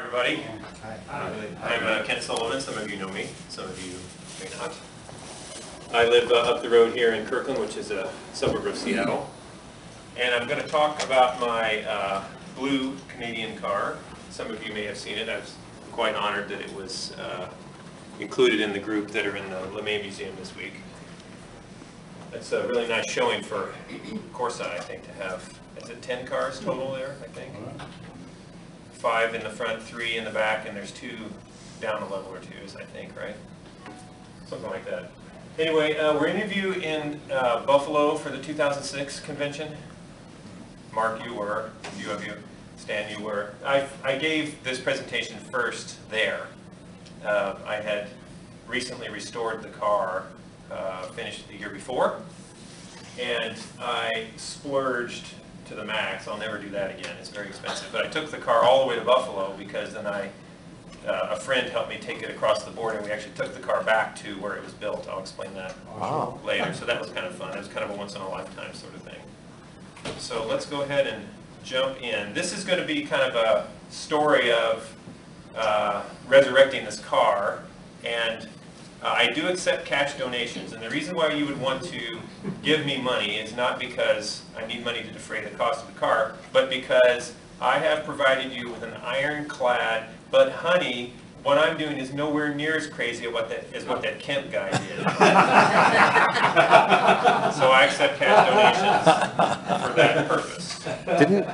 everybody. I'm Ken Sullivan. Some of you know me, some of you may not. I live up the road here in Kirkland, which is a suburb of Seattle. And I'm going to talk about my blue Canadian car. Some of you may have seen it. I was quite honored that it was included in the group that are in the LeMay Museum this week. It's a really nice showing for CORSA, I think, to have, is it 10 cars total there, I think? 5 in the front, 3 in the back, and there's 2 down a level or 2s, I think, right? Something like that. Anyway, we're in you in Buffalo for the 2006 convention. Mark, you were. A few of you. Stan, you were. I gave this presentation first there. I had recently restored the car, finished the year before, and I splurged to the max. I'll never do that again. It's very expensive. But I took the car all the way to Buffalo because then a friend helped me take it across the border, and we actually took the car back to where it was built. I'll explain that later. So that was kind of fun. It was kind of a once-in-a-lifetime sort of thing. So let's go ahead and jump in. This is going to be kind of a story of resurrecting this car, and I do accept cash donations, and the reason why you would want to give me money is not because I need money to defray the cost of the car, but because I have provided you with an ironclad, but honey, what I'm doing is nowhere near as crazy as what that Kemp guy did. So I accept cash donations for that purpose.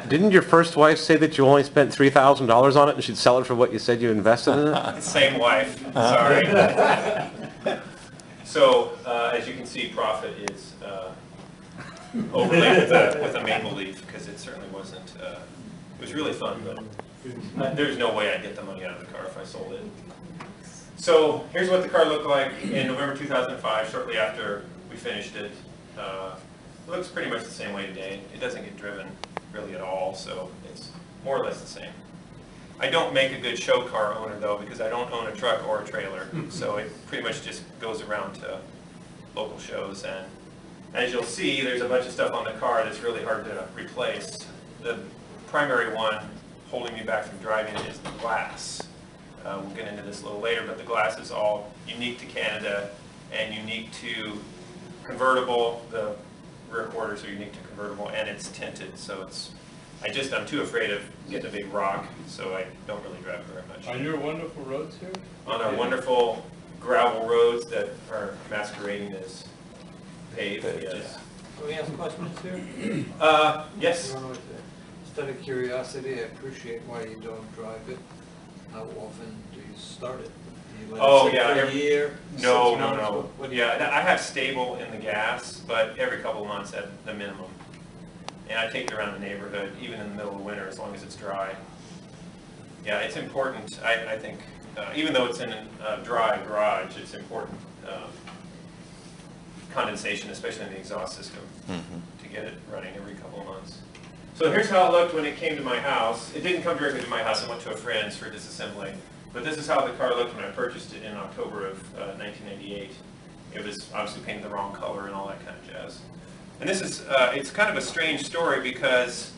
Didn't your first wife say that you only spent $3,000 on it and she'd sell it for what you said you invested in it? Same wife, sorry. So as you can see, profit is overlaid with a maple leaf, because it certainly wasn't, it was really fun, but there's no way I'd get the money out of the car if I sold it. So here's what the car looked like in November 2005, shortly after we finished it. It looks pretty much the same way today. It doesn't get driven really at all, so it's more or less the same. I don't make a good show car owner, though, because I don't own a truck or a trailer, so it pretty much just goes around to local shows. And as you'll see, there's a bunch of stuff on the car that's really hard to replace. The primary one holding me back from driving it is the glass. We'll get into this a little later, but the glass is all unique to Canada and unique to convertible. The rear quarters are unique to convertible, and it's tinted, so it's, I'm too afraid of getting a big rock, so I don't really drive it very much. On your wonderful roads here? On our wonderful gravel roads that are masquerading as paved, yes. Can we ask questions here? Yes. Just out of curiosity, I appreciate why you don't drive it. How often do you start it? Do you let it sit for a year? No. Yeah, I have stable in the gas, but every couple of months at the minimum. And I take it around the neighborhood, even in the middle of winter, as long as it's dry. Yeah, it's important, I think, even though it's in a dry garage, it's important condensation, especially in the exhaust system, to get it running every couple of months. So here's how it looked when it came to my house. It didn't come directly to my house. I went to a friend's for disassembly. But this is how the car looked when I purchased it in October of 1998. It was obviously painted the wrong color and all that kind of jazz. And this is, it's kind of a strange story because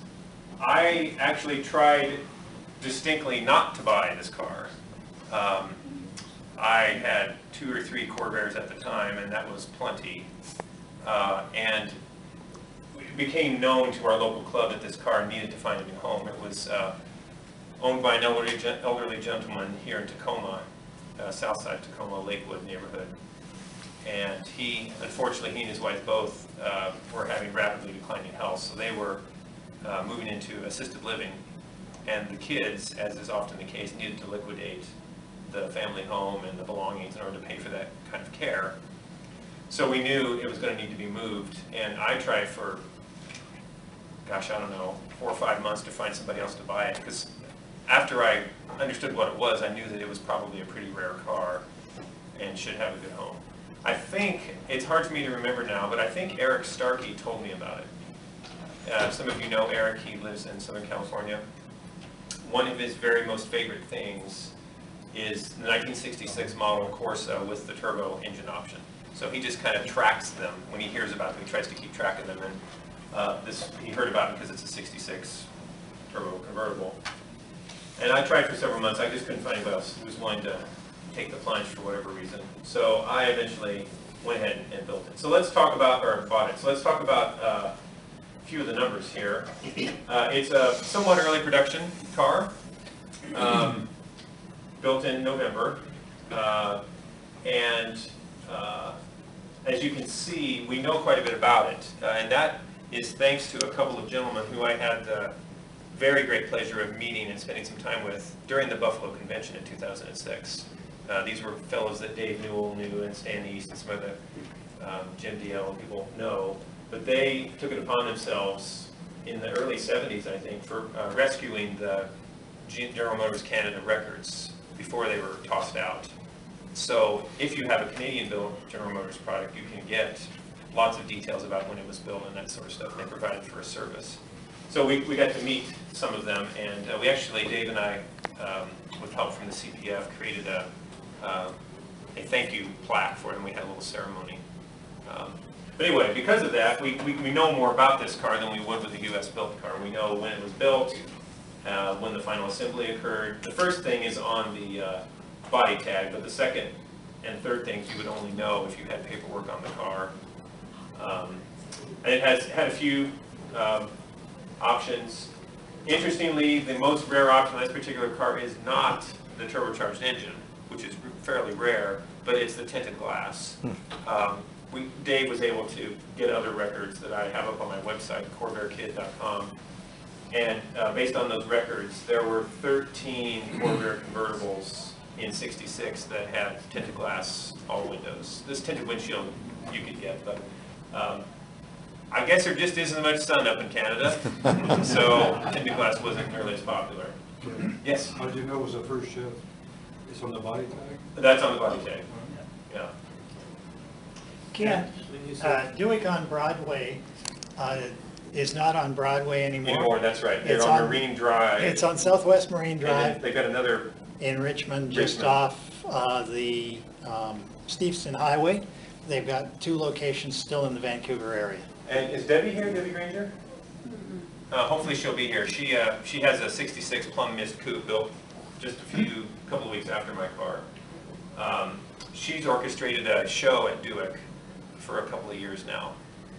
I actually tried distinctly not to buy this car. I had 2 or 3 Corvairs at the time, and that was plenty. And it became known to our local club that this car needed to find a new home. It was owned by an elderly gentleman here in Tacoma, south side Tacoma, Lakewood neighborhood. And unfortunately, he and his wife both were having rapidly declining health, so they were moving into assisted living. And the kids, as is often the case, needed to liquidate the family home and the belongings in order to pay for that kind of care. So we knew it was going to need to be moved, and I tried for, gosh, I don't know, 4 or 5 months to find somebody else to buy it, because after I understood what it was, I knew that it was probably a pretty rare car and should have a good home. I think, it's hard for me to remember now, but I think Eric Starkey told me about it. Some of you know Eric, he lives in Southern California. One of his very most favorite things is the 1966 model CORSA with the turbo engine option. So he just kind of tracks them. When he hears about them, he tries to keep track of them. And he heard about it because it's a 66 turbo convertible. And I tried for several months. I just couldn't find anybody else who was willing to take the plunge for whatever reason. So I eventually went ahead and built it. So let's talk about, or bought it. So let's talk about a few of the numbers here. It's a somewhat early production car, built in November. As you can see, we know quite a bit about it. And that is thanks to a couple of gentlemen who I had the very great pleasure of meeting and spending some time with during the Buffalo Convention in 2006. These were fellows that Dave Newell knew and Stan East and some of the Jim DL people know. But they took it upon themselves in the early 70s, I think, for rescuing the General Motors Canada records before they were tossed out. So if you have a Canadian-built General Motors product, you can get lots of details about when it was built and that sort of stuff, and they provide it for a service. So we got to meet some of them, and we actually, Dave and I, with help from the CPF, created a thank you plaque for them. We had a little ceremony. But anyway, because of that, we know more about this car than we would with a US built car. We know when it was built, when the final assembly occurred. The first thing is on the body tag, but the second and third things you would only know if you had paperwork on the car. And it has had a few options. Interestingly, the most rare option on this particular car is not the turbocharged engine, which is fairly rare, but it's the tinted glass. Dave was able to get other records that I have up on my website, corvairkid.com. And based on those records, there were 13 Corvair convertibles in '66 that had tinted glass, all windows. This tinted windshield you could get, but I guess there just isn't much sun up in Canada, so tinted glass wasn't nearly as popular. Okay. Yes? How did you know it was the first Chev? It's on the body tag? That's on the body tag. Yeah. Ken, Buick on Broadway is not on Broadway anymore. That's right. They're It's on on- Marine Drive. It's on Southwest Marine And Drive then they've got another, in Richmond, just Richmond. off the Steveston Highway. They've got 2 locations still in the Vancouver area. and is Debbie here, Debbie Granger? Hopefully she'll be here. She has a '66 Plum Mist coupe built just a couple of weeks after my car. She's orchestrated a show at Buick for a couple of years now.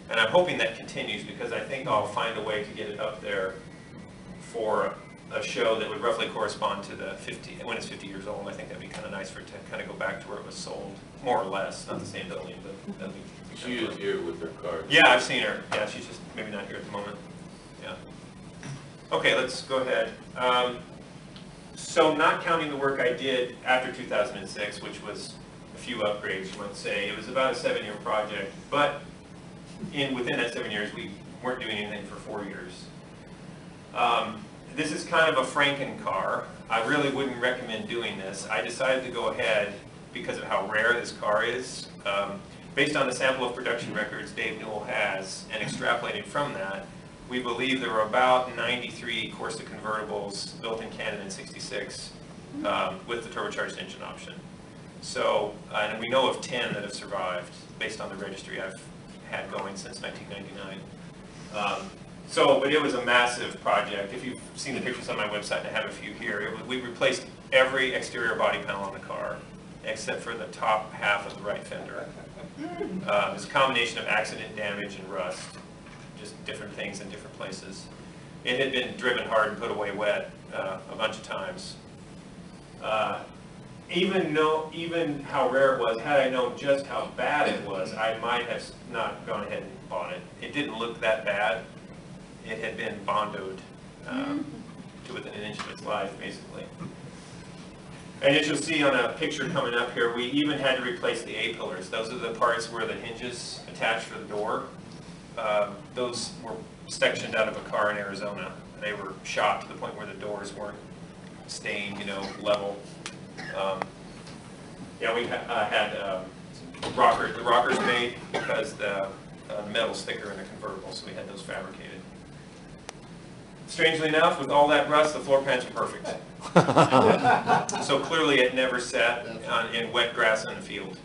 And I'm hoping that continues because I think I'll find a way to get it up there for a show that would roughly correspond to the 50, when it's 50 years old. I think that'd be kind of nice for it to kind of go back to where it was sold, more or less, not the same building, but that'd be. She is here with her car. Yeah, I've seen her. Yeah, she's just maybe not here at the moment. Yeah. Okay, let's go ahead. So not counting the work I did after 2006, which was a few upgrades, you might say, it was about a 7-year project, but within that 7 years, we weren't doing anything for 4 years. This is kind of a Franken car. I really wouldn't recommend doing this. I decided to go ahead because of how rare this car is. Based on the sample of production records Dave Newell has, and extrapolating from that, we believe there were about 93 CORSA convertibles built in Canada in '66 with the turbocharged engine option. So, and we know of 10 that have survived based on the registry I've had going since 1999. But it was a massive project. If you've seen the pictures on my website, and I have a few here, we replaced every exterior body panel on the car except for the top half of the right fender. It was a combination of accident damage and rust, just different things in different places. It had been driven hard and put away wet a bunch of times. Even how rare it was, had I known just how bad it was, I might have not gone ahead and bought it. It didn't look that bad. It had been bondoed to within an inch of its life, basically. And as you'll see on a picture coming up here, we even had to replace the A-pillars. Those are the parts where the hinges attach for the door. Those were sectioned out of a car in Arizona. They were shot to the point where the doors weren't staying, level. We had the rockers made because the metal's thicker in the convertible, so we had those fabricated. Strangely enough, with all that rust, the floor pans were perfect. So clearly it never sat in wet grass in the field.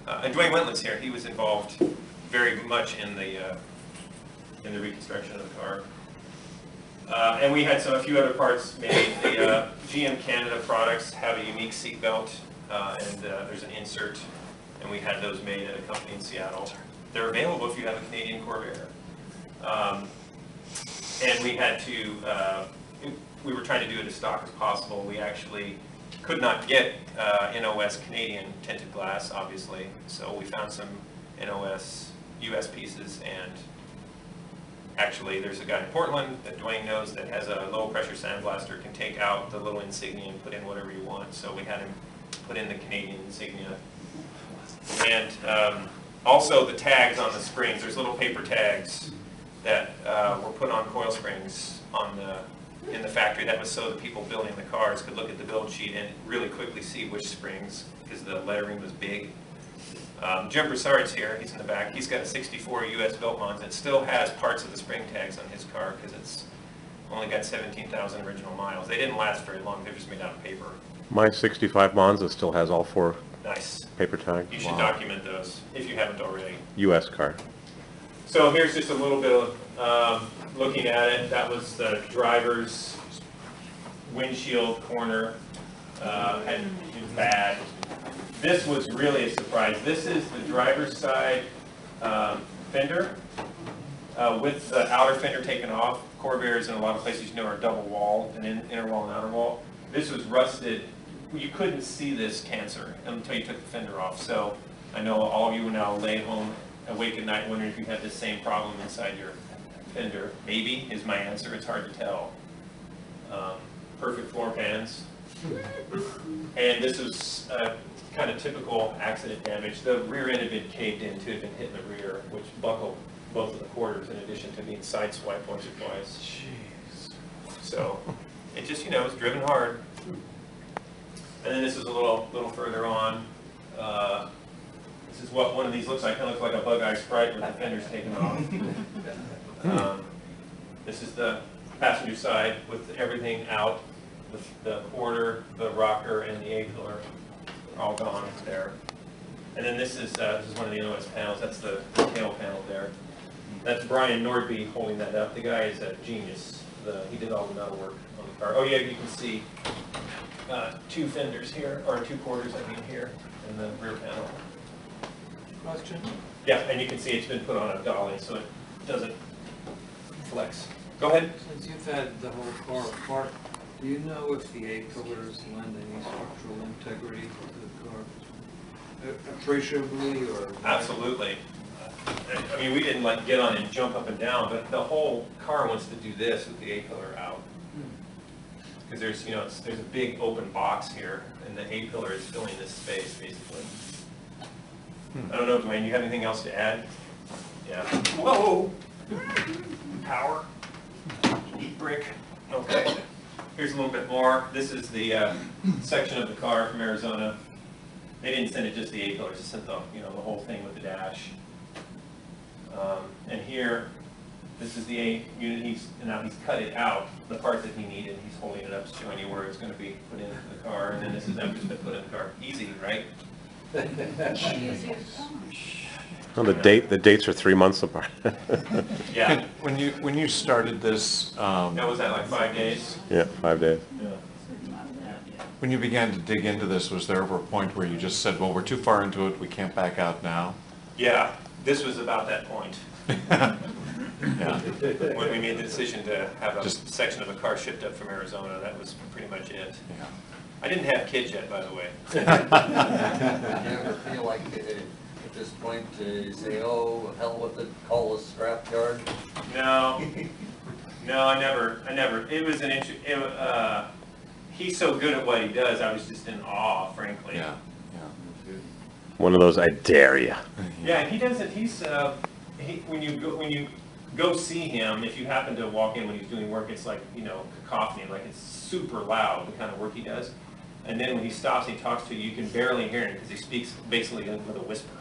And Dwayne Wentland's here. He was involved very much in the reconstruction of the car. And we had a few other parts made. The GM Canada products have a unique seat belt, and there's an insert, and we had those made at a company in Seattle. They're available if you have a Canadian Corvair. And we had to, we were trying to do it as stock as possible. We actually could not get NOS Canadian tinted glass, obviously, so we found some NOS US pieces, and actually there's a guy in Portland that Dwayne knows that has a low pressure sandblaster, can take out the little insignia and put in whatever you want, so we had him put in the Canadian insignia. And also the tags on the springs, there's little paper tags that were put on coil springs in the factory. That was so the people building the cars could look at the build sheet and really quickly see which springs, because the lettering was big. Jim Broussard's here, he's in the back. He's got a 64 US Belmonts that still has parts of the spring tags on his car because it's only got 17,000 original miles. They didn't last very long, they're just made out of paper. My 65 Monza still has all 4 Nice. paper tags. You should document those if you haven't already. US car. So here's just a little bit of looking at it. That was the driver's windshield corner. Had bad. This was really a surprise. This is the driver's side fender with the outer fender taken off. Corvairs in a lot of places, you know, are double wall, an inner wall and outer wall. This was rusted. You couldn't see this cancer until you took the fender off. So I know all of you now lay home awake at night wondering if you had the same problem inside your fender. Maybe is my answer. It's hard to tell. Perfect floor pans. And this was kind of typical accident damage. The rear end had been caved in too, had been hit in the rear, which buckled both of the quarters in addition to being sideswiped once or twice. Jeez. So it just, you know, was driven hard. And then this is a little further on. This is what one of these looks like. Kind of looks like a Bug-Eye Sprite with the fenders taken off. This is the passenger side with everything out. The quarter, the rocker, and the A-pillar are all gone there. And then this is one of the NOS panels. That's the tail panel there. That's Brian Nordby holding that up. The guy is a genius. He did all the metal work on the car. Oh yeah, you can see 2 fenders here, or 2 quarters, I mean, here in the rear panel. Question? Yeah, and you can see it's been put on a dolly, so it doesn't flex. Go ahead. Since you've had the whole car apart, do you know if the A-pillars lend any structural integrity to the car? Appreciably, or? Absolutely. I mean, we didn't like get on and jump up and down, but the whole car wants to do this with the A-pillar out. Because there's, you know, there's a big open box here, and the A-pillar is filling this space, basically. I don't know, Dwayne, you have anything else to add? Yeah. Whoa! Power. Heat brick. Okay. Here's a little bit more. This is the section of the car from Arizona. They didn't send it just the A-pillars, they sent the, you know, the whole thing with the dash. And here, this is the A unit. Now he's cut it out, the part that he needed. He's holding it up, showing you where it's going to be put into the car. And then this is them just been put in the car. Easy, right? Well, the dates are 3 months apart. Yeah. When you started this, That was that like 5 days? Yeah, 5 days. Yeah. when you began to dig into this, was there ever a point where you just said, well, we're too far into it, we can't back out now? Yeah, this was about that point. Yeah. When we made the decision to have a Just- section of a car shipped up from Arizona, that was pretty much it. Yeah. I didn't have kids yet, by the way. Do you ever feel like at this point to say, oh, hell with it, call a scrapyard? No, no, I never. It was an he's so good at what he does, I was just in awe, frankly. Yeah, One of those, I dare ya. Yeah, he doesn't, when you go see him, if you happen to walk in when he's doing work, it's like, you know, cacophony, like it's super loud, the kind of work he does. And then when he stops and he talks to you, you can barely hear him because he speaks basically with a whisper.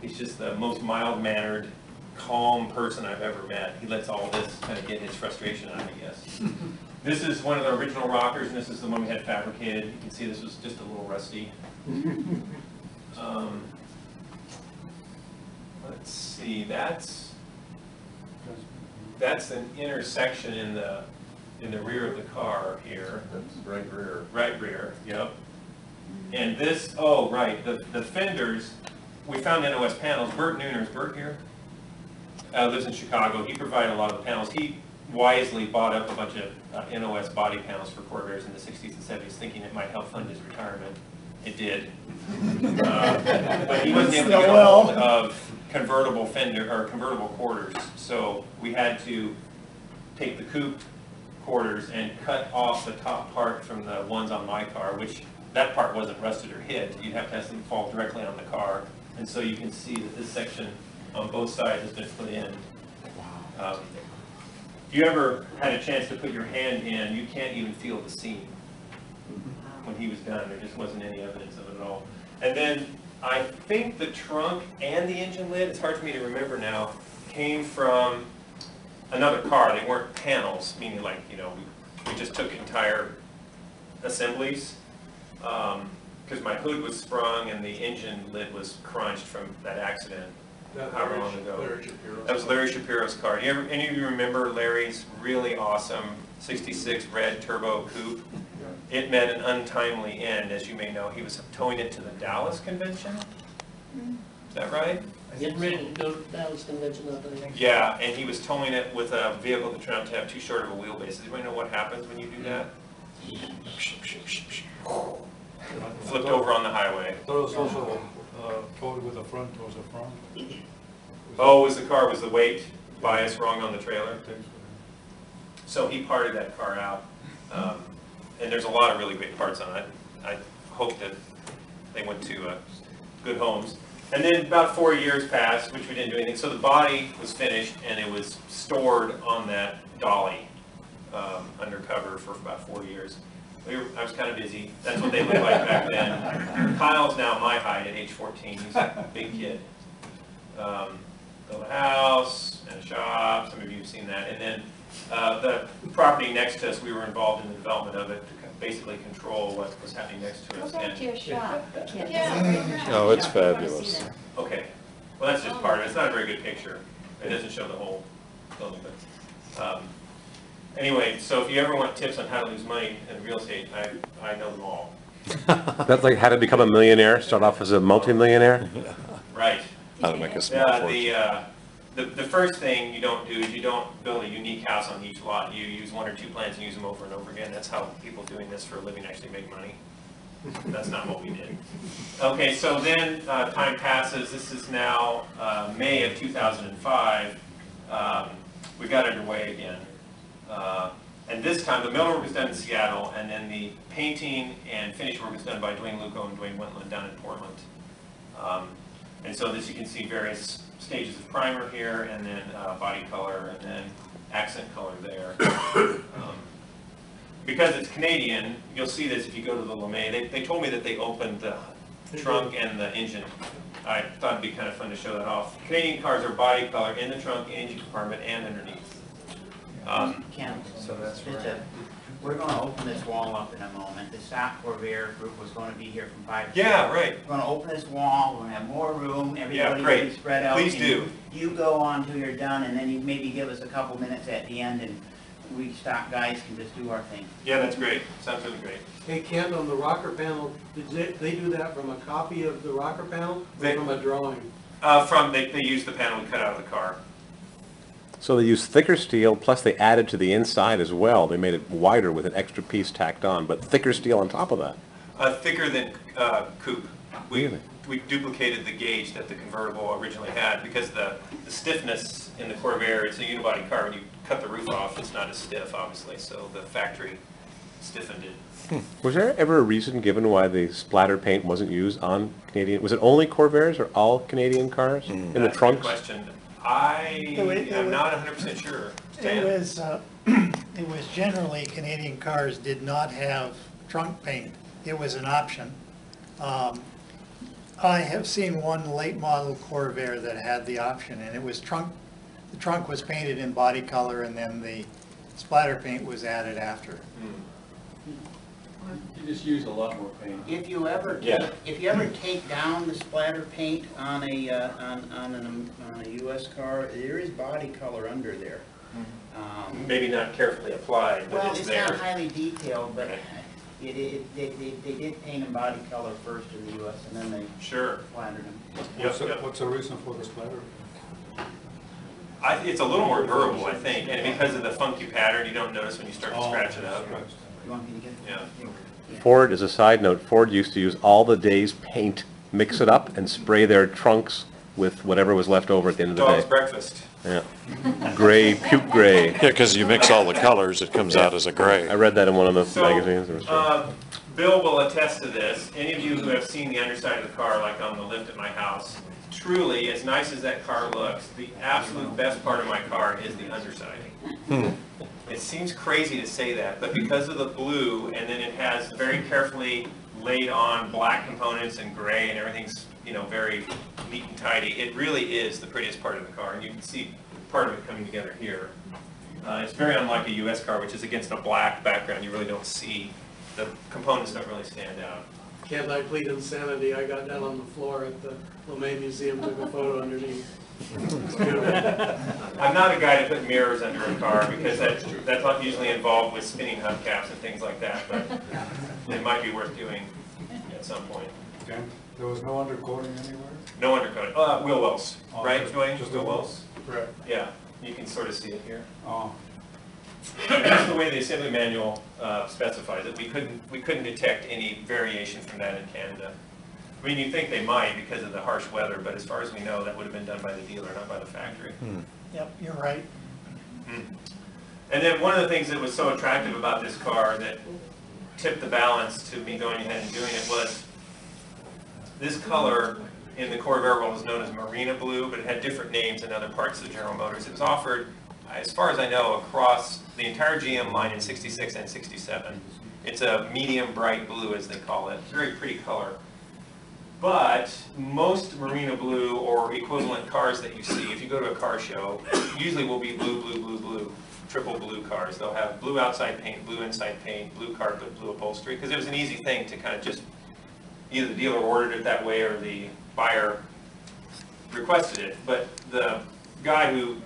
He's just the most mild-mannered, calm person I've ever met. He lets all this kind of get his frustration out, I guess. This is one of the original rockers, and this is the one we had fabricated. You can see this was just a little rusty. Let's see, that's that's an intersection in the rear of the car here. That's right rear. Right rear, yep. And this, oh, right, the fenders, we found NOS panels. Bert Nooner's, Bert here? Lives in Chicago. He provided a lot of the panels. He wisely bought up a bunch of NOS body panels for Corvairs in the 60s and 70s, thinking it might help fund his retirement. It did. But he wasn't able to get a hold of convertible fender, or convertible quarters. So we had to take the coupe quarters and cut off the top part from the ones on my car, which that part wasn't rusted or hit. You'd have to have something fall directly on the car. And so you can see that this section on both sides has been put in. If you ever had a chance to put your hand in, you can't even feel the seam. When he was done, there just wasn't any evidence of it at all. And then I think the trunk and the engine lid, it's hard for me to remember now, came from another car. They weren't panels, meaning like, you know, we just took entire assemblies. Because my hood was sprung and the engine lid was crunched from that accident. However long ago. That was Larry Shapiro's car. Any of you remember Larry's really awesome 66 red turbo coupe? It met an untimely end, as you may know. He was towing it to the Dallas convention. Is that right? Getting ready to go to the Dallas convention out there. Yeah, and he was towing it with a vehicle that turned out to have too short of a wheelbase. Does anybody know what happens when you do that? Flipped over on the highway. I thought it was also towed with the front towards the front. Oh, was the weight bias wrong on the trailer? So he parted that car out. And there's a lot of really great parts on it. I hope that they went to good homes. And then about 4 years passed, which we didn't do anything. So the body was finished and it was stored on that dolly undercover for about 4 years. I was kind of busy. That's what they looked like back then. Kyle's now my height at age 14. He's a big kid. Built a house and a shop. Some of you have seen that. And then the property next to us, we were involved in the development of it to basically control what was happening next to Go us. back to your shop. Oh, it's fabulous. Okay. Well, that's just part of it. It's not a very good picture. It doesn't show the whole building. But anyway, so if you ever want tips on how to lose money in real estate, I know them all. That's like how to become a millionaire, start off as a multimillionaire? Right. How to make a small fortune. The first thing you don't do is you don't build a unique house on each lot. You use one or two plans and use them over and over again. That's how people doing this for a living actually make money. That's not what we did. Okay, so then time passes. This is now May of 2005. We got underway again. And this time the mill work was done in Seattle, and then the painting and finish work was done by Dwayne Luco and Dwayne Wentland down in Portland. And so this you can see various stages of primer here, and then body color, and then accent color there. Because it's Canadian, you'll see this if you go to the LeMay. They told me that they opened the trunk and the engine. I thought it'd be kind of fun to show that off. Canadian cars are body color in the trunk, engine compartment, and underneath. Ken, So that's just right. we're going to open this wall up in a moment. The stock Corvair group was going to be here from 5 to 6. Yeah, right. We're going to open this wall, we're going to have more room, everybody will great. be spread out. Please and do. You go on till you're done, and then you maybe give us a couple minutes at the end, and we stock guys can just do our thing. Yeah, that's great. Sounds really great. Hey, Ken, on the rocker panel, did they do that from a copy of the rocker panel or from a drawing? They used the panel we cut out of the car. So they used thicker steel, plus they added to the inside as well. They made it wider with an extra piece tacked on, but thicker steel on top of that. Thicker than coupe. Really? We duplicated the gauge that the convertible originally had because the stiffness in the Corvair, it's a unibody car. When you cut the roof off, it's not as stiff, obviously, so the factory stiffened it. Was there ever a reason given why the splatter paint wasn't used on Canadian? Was it only Corvairs or all Canadian cars in the That's a good trunks? question. I'm not 100% sure. It was generally Canadian cars did not have trunk paint. It was an option. I have seen one late model Corvair that had the option, and it was the trunk was painted in body color, and then the splatter paint was added after. You just use a lot more paint. If you ever take down the splatter paint on a US car, there is body color under there. Maybe not carefully applied, but Well, it's it's there. not highly detailed, but they did paint them body color first in the US, and then they Sure. splattered them. What's the reason for the splatter? It's a little more durable, I think, and because of the funky pattern, you don't notice when you start to scratch it up. You want me to get? Yeah. Ford, as a side note, Ford used to use all the day's paint, mix it up, and spray their trunks with whatever was left over at the end of the Dog's day. breakfast. Yeah. Gray, puke gray. Yeah, because you mix all the colors, it comes out as a gray. I read that in one of the So, magazines. Bill will attest to this. Any of you who have seen the underside of the car, like on the lift at my house, truly, as nice as that car looks, the absolute best part of my car is the underside. It seems crazy to say that, but because of the blue, and then it has very carefully laid on black components and gray, and everything's, you know, very neat and tidy, it really is the prettiest part of the car, and you can see part of it coming together here. It's very unlike a US car, which is against a black background. You really don't see, the components don't really stand out. Can't I plead insanity? I got down on the floor at the LeMay Museum, took a photo underneath. I'm not a guy to put mirrors under a car because that's not usually involved with spinning hubcaps and things like that, but it might be worth doing at some point. Okay, there was no undercoating anywhere? No undercoating. Wheel wells, right, Dwayne? Just Wheel the wells? Correct. Yeah, you can sort of see it here. Oh, That's the way the assembly manual specifies it. We couldn't detect any variation from that in Canada. I mean, you'd think they might because of the harsh weather, but as far as we know, that would have been done by the dealer, not by the factory. Yep, you're right. And then one of the things that was so attractive about this car that tipped the balance to me going ahead and doing it was this color in the Corvair world is known as Marina Blue, but it had different names in other parts of General Motors. It was offered, as far as I know, across the entire GM line in 66 and 67. It's a medium bright blue, as they call it. It's a very pretty color. But most Marina Blue or equivalent cars that you see, if you go to a car show, usually will be blue, blue, blue, blue, triple blue cars. They'll have blue outside paint, blue inside paint, blue carpet, blue upholstery, because it was an easy thing to kind of just, either the dealer ordered it that way or the buyer requested it. But the guy who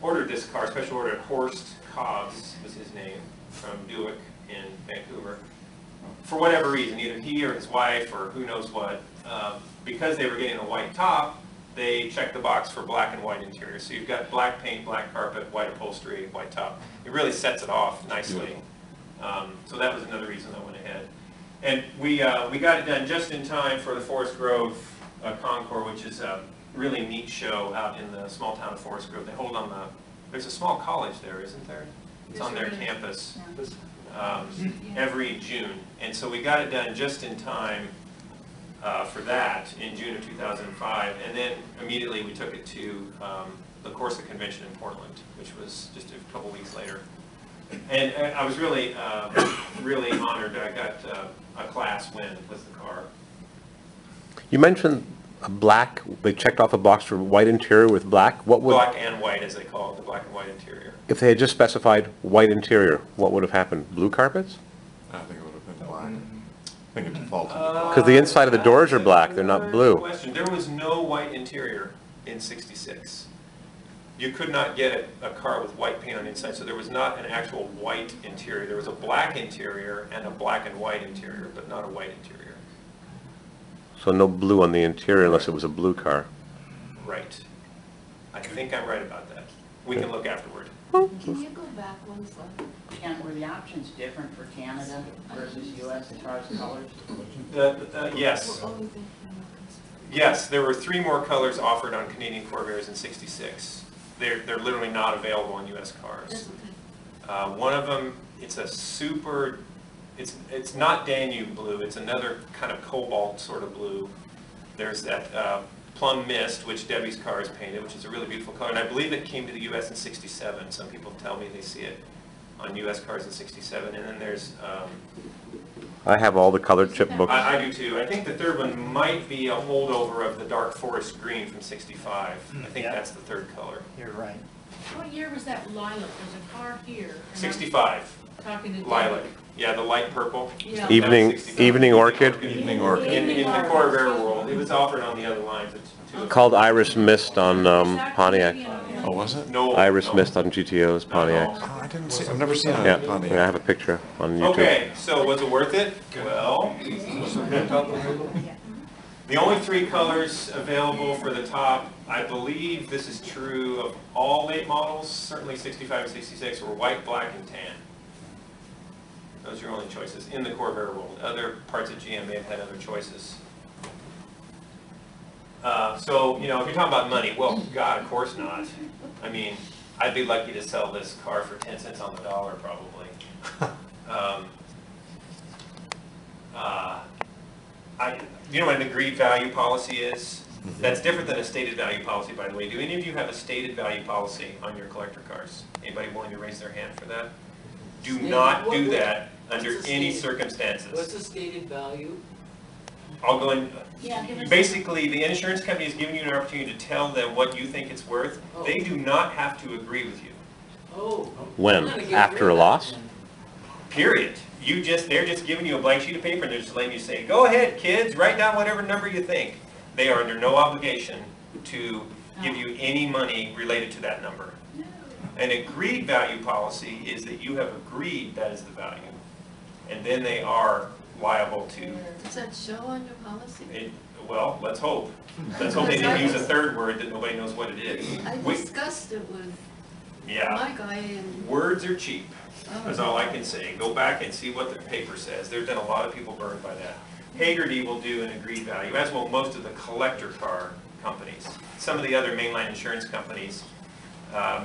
ordered this car, special ordered Horst Cobbs was his name, from Buick in Vancouver. For whatever reason, either he or his wife or who knows what, because they were getting a white top, they checked the box for black and white interior. So you've got black paint, black carpet, white upholstery, white top. It really sets it off nicely. So that was another reason I went ahead. And we got it done just in time for the Forest Grove Concours, which is a really neat show out in the small town of Forest Grove. They hold on there's a small college there, isn't there? It's on their campus. Every June, and so we got it done just in time for that in June of 2005, and then immediately we took it to the CORSA convention in Portland, which was just a couple weeks later. And I was really, really honored. I got a class win with the car. You mentioned a black, they checked off a box for white interior with black. What would, Black and white, as they call it, the black and white interior. if they had just specified white interior, what would have happened? Blue carpets? I think it would have been black. I think it defaulted to black. Because the inside of the doors are black, they're not blue. Question. There was no white interior in '66. You could not get a car with white paint on the inside, so there was not an actual white interior. There was a black interior and a black and white interior, but not a white interior. So no blue on the interior unless it was a blue car. Right. I think I'm right about that. We can look afterward. Can you go back one slide? And were the options different for Canada versus US as far as colors? Yes. Yes, there were 3 more colors offered on Canadian Corvairs in '66. They're literally not available on US cars. One of them, it's a super, it's not Danube blue, it's another kind of cobalt sort of blue. There's that plum mist, which Debbie's car is painted, which is a really beautiful color. And I believe it came to the US in '67. Some people tell me they see it on US cars in '67. And then there's... I have all the colored chip books. I do too. I think the third one might be a holdover of the dark forest green from '65. I think that's the third color. You're right. What year was that lilac? There's a car here. and I'm 65. Talking to Lilac. David. Yeah, the light purple. Yeah. Evening orchid. Evening orchid. In the Corvair world, it was offered on the other lines. Called Iris Mist on Pontiac. Oh, was it? No. Iris no. mist on GTOs, Pontiacs. Oh, I didn't see, I've never seen it Yeah, on Pontiac. I have a picture on YouTube. Okay, so was it worth it? Well, the only 3 colors available for the top, I believe this is true of all late models, certainly 65 and 66, were white, black, and tan. Those are your only choices in the Corvair world. Other parts of GM may have had other choices. So, you know, if you're talking about money, well, God, of course not. I mean, I'd be lucky to sell this car for 10 cents on the dollar, probably. You know what an agreed value policy is? That's different than a stated value policy, by the way. Do any of you have a stated value policy on your collector cars? Anybody willing to raise their hand for that? Do not do that under any circumstances. What's the stated value? I'll go in. Yeah, give us- Basically, the insurance company is giving you an opportunity to tell them what you think it's worth. Oh. They do not have to agree with you. Oh. When? After a loss? Period. They're just giving you a blank sheet of paper and they're just letting you say, go ahead, kids, write down whatever number you think. They are under no obligation to give you any money related to that number. An agreed value policy is that you have agreed that is the value. And then they are liable to, Does that show on your policy? well, let's hope. Let's hope they didn't use a third word that nobody knows what it is. I discussed it with Yeah. my guy and. Words are cheap. That's all I can say. Go back and see what the paper says. There's been a lot of people burned by that. Hagerty will do an agreed value, as will most of the collector car companies. Some of the other mainline insurance companies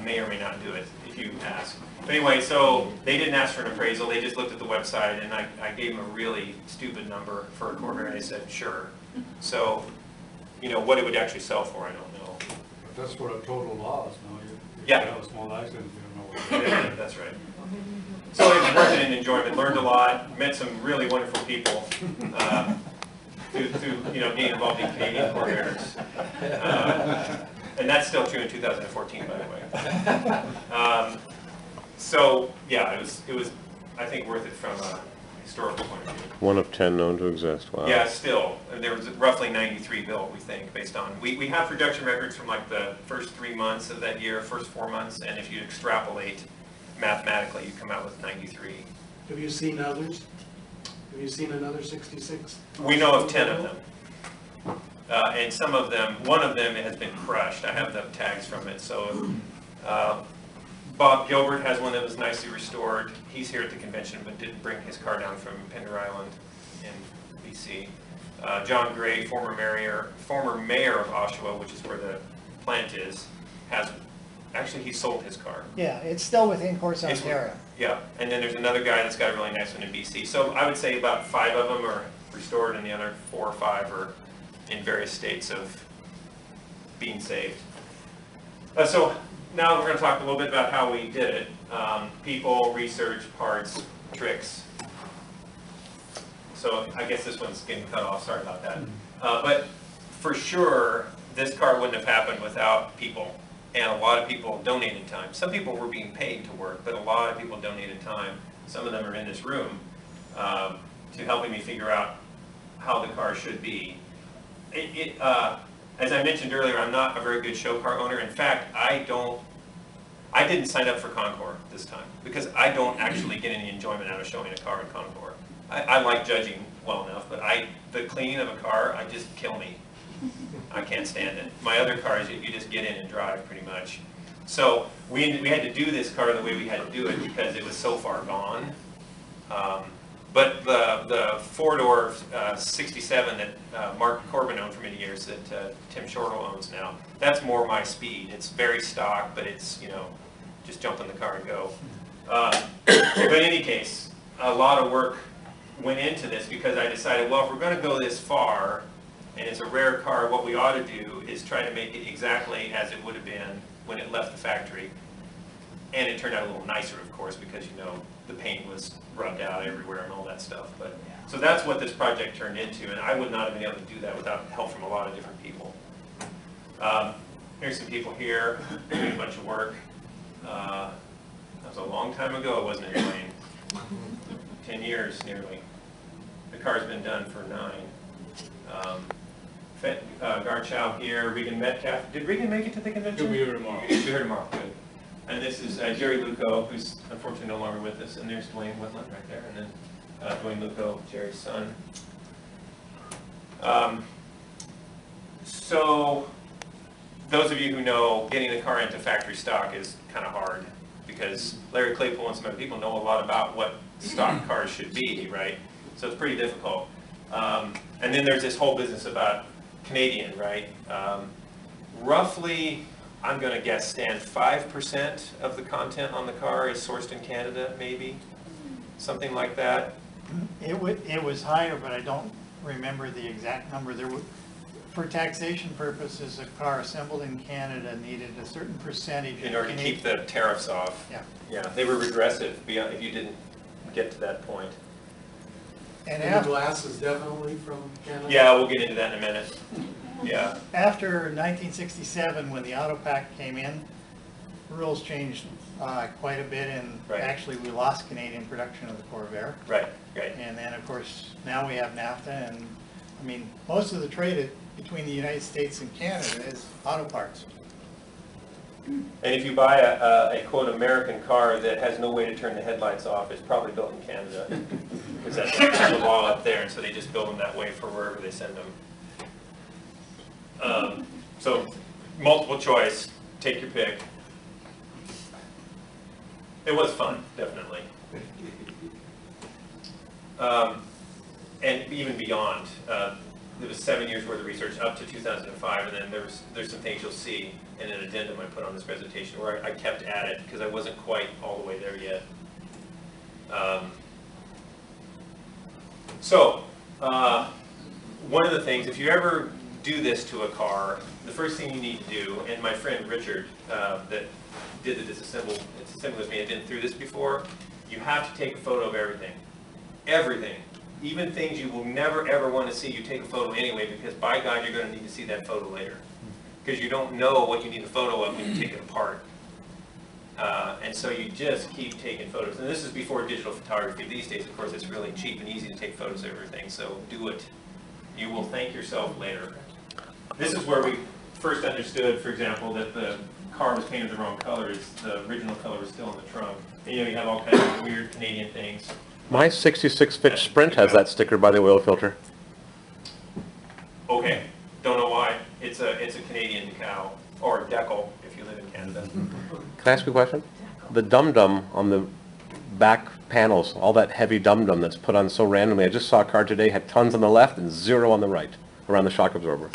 may or may not do it, if you ask. But anyway, so they didn't ask for an appraisal. They just looked at the website, and I gave them a really stupid number for a Corvair, and they said, sure. So, you know, what it would actually sell for, I don't know. But that's for a total loss, no? You Yeah. have a small accident, you don't know what. Yeah, that's right. So it was worth it in enjoyment, learned a lot, met some really wonderful people through you know, being involved in Canadian Covairs. And that's still true in 2014, by the way. So yeah, it was I think worth it from a historical point of view. 1 of 10 known to exist. Wow. Yeah, still, there was roughly 93 built, we think, based on, we have production records from like the first 3 months of that year, first 4 months, and if you extrapolate mathematically, you come out with 93. Have you seen others? Have you seen another 66? We know of 10 of them. And some of them, one of them has been crushed. I have the tags from it. So Bob Gilbert has one that was nicely restored. He's here at the convention, but didn't bring his car down from Pender Island in BC. John Gray, former mayor of Oshawa, which is where the plant is, has, actually he sold his car. Yeah, it's still within CORSA, It's- Ontario. Yeah, and then there's another guy that's got a really nice one in BC. So I would say about 5 of them are restored and the other 4 or 5 are in various states of being saved. So now we're going to talk a little bit about how we did it. People, research, parts, tricks. So I guess this one's getting cut off, sorry about that. But for sure, this car wouldn't have happened without people. And a lot of people donated time. Some people were being paid to work, but a lot of people donated time. Some of them are in this room to helping me figure out how the car should be. As I mentioned earlier, I'm not a very good show car owner. In fact, I didn't sign up for Concours this time because I don't actually get any enjoyment out of showing a car in Concours. I like judging well enough, but the cleaning of a car, just kill me. I can't stand it. My other cars, you just get in and drive pretty much. So we had to do this car the way we had to do it because it was so far gone. But the 4-door 67 that Mark Corbin owned for many years that Tim Shortle owns now, that's more my speed. It's very stock, but it's, you know, just jump in the car and go. But in any case, a lot of work went into this because I decided, well, if we're going to go this far, and it's a rare car, what we ought to do is try to make it exactly as it would have been when it left the factory. And it turned out a little nicer, of course, because, you know, the paint was rubbed out everywhere and all that stuff. But so that's what this project turned into, and I would not have been able to do that without help from a lot of different people. Here's some people here doing a bunch of work. That was a long time ago, wasn't it, Elaine? 10 years nearly. The car's been done for 9. Garchow here, Regan Metcalf. Did Regan make it to the convention? He'll be here tomorrow. He'll be here tomorrow, good. And this is Jerry Luco, who's unfortunately no longer with us, and there's Dwayne Whitland right there, and then Dwayne Luco, Jerry's son. So, those of you who know, getting a car into factory stock is kind of hard, because Larry Claypool and some other people know a lot about what stock cars should be, right? So it's pretty difficult. And then there's this whole business about Canadian, right? Roughly, I'm going to guess, Stan, 5% of the content on the car is sourced in Canada, maybe? Something like that? It was higher, but I don't remember the exact number. For taxation purposes, a car assembled in Canada needed a certain percentage. In order to keep the tariffs off. Yeah. Yeah, they were regressive if you didn't get to that point. And the glass is definitely from Canada? Yeah, we'll get into that in a minute. Yeah. After 1967, when the Auto Pact came in, rules changed quite a bit, and actually we lost Canadian production of the Corvair. Right. And then, of course, now we have NAFTA, and I mean, most of the trade between the United States and Canada is auto parts. And if you buy a quote American car that has no way to turn the headlights off, it's probably built in Canada. Because that's the law up there, and so they just build them that way for wherever they send them. So, multiple choice, take your pick. It was fun, definitely. And even beyond, there was 7 years worth of research up to 2005, and then there's some things you'll see in an addendum I put on this presentation where I kept at it because I wasn't quite all the way there yet. One of the things, if you ever do this to a car, the first thing you need to do, and my friend Richard that did the disassembly with me, I didn't through this before, you have to take a photo of everything. Everything. Even things you will never ever want to see, you take a photo anyway, because by God you're going to need to see that photo later. Because you don't know what you need a photo of when you take it apart. And so you just keep taking photos. And this is before digital photography. These days, of course, it's really cheap and easy to take photos of everything, so do it. You will thank yourself later. This is where we first understood, for example, that the car was painted the wrong color. The original color was still in the trunk. And, you have all kinds of weird Canadian things. My 66 Fitch Sprint has that sticker by the oil filter. Okay, don't know why. It's a Canadian decal, or decal if you live in Canada. Can I ask you a question? The dum-dum on the back panels, all that heavy dum-dum that's put on so randomly. I just saw a car today, had tons on the left and 0 on the right, around the shock absorber.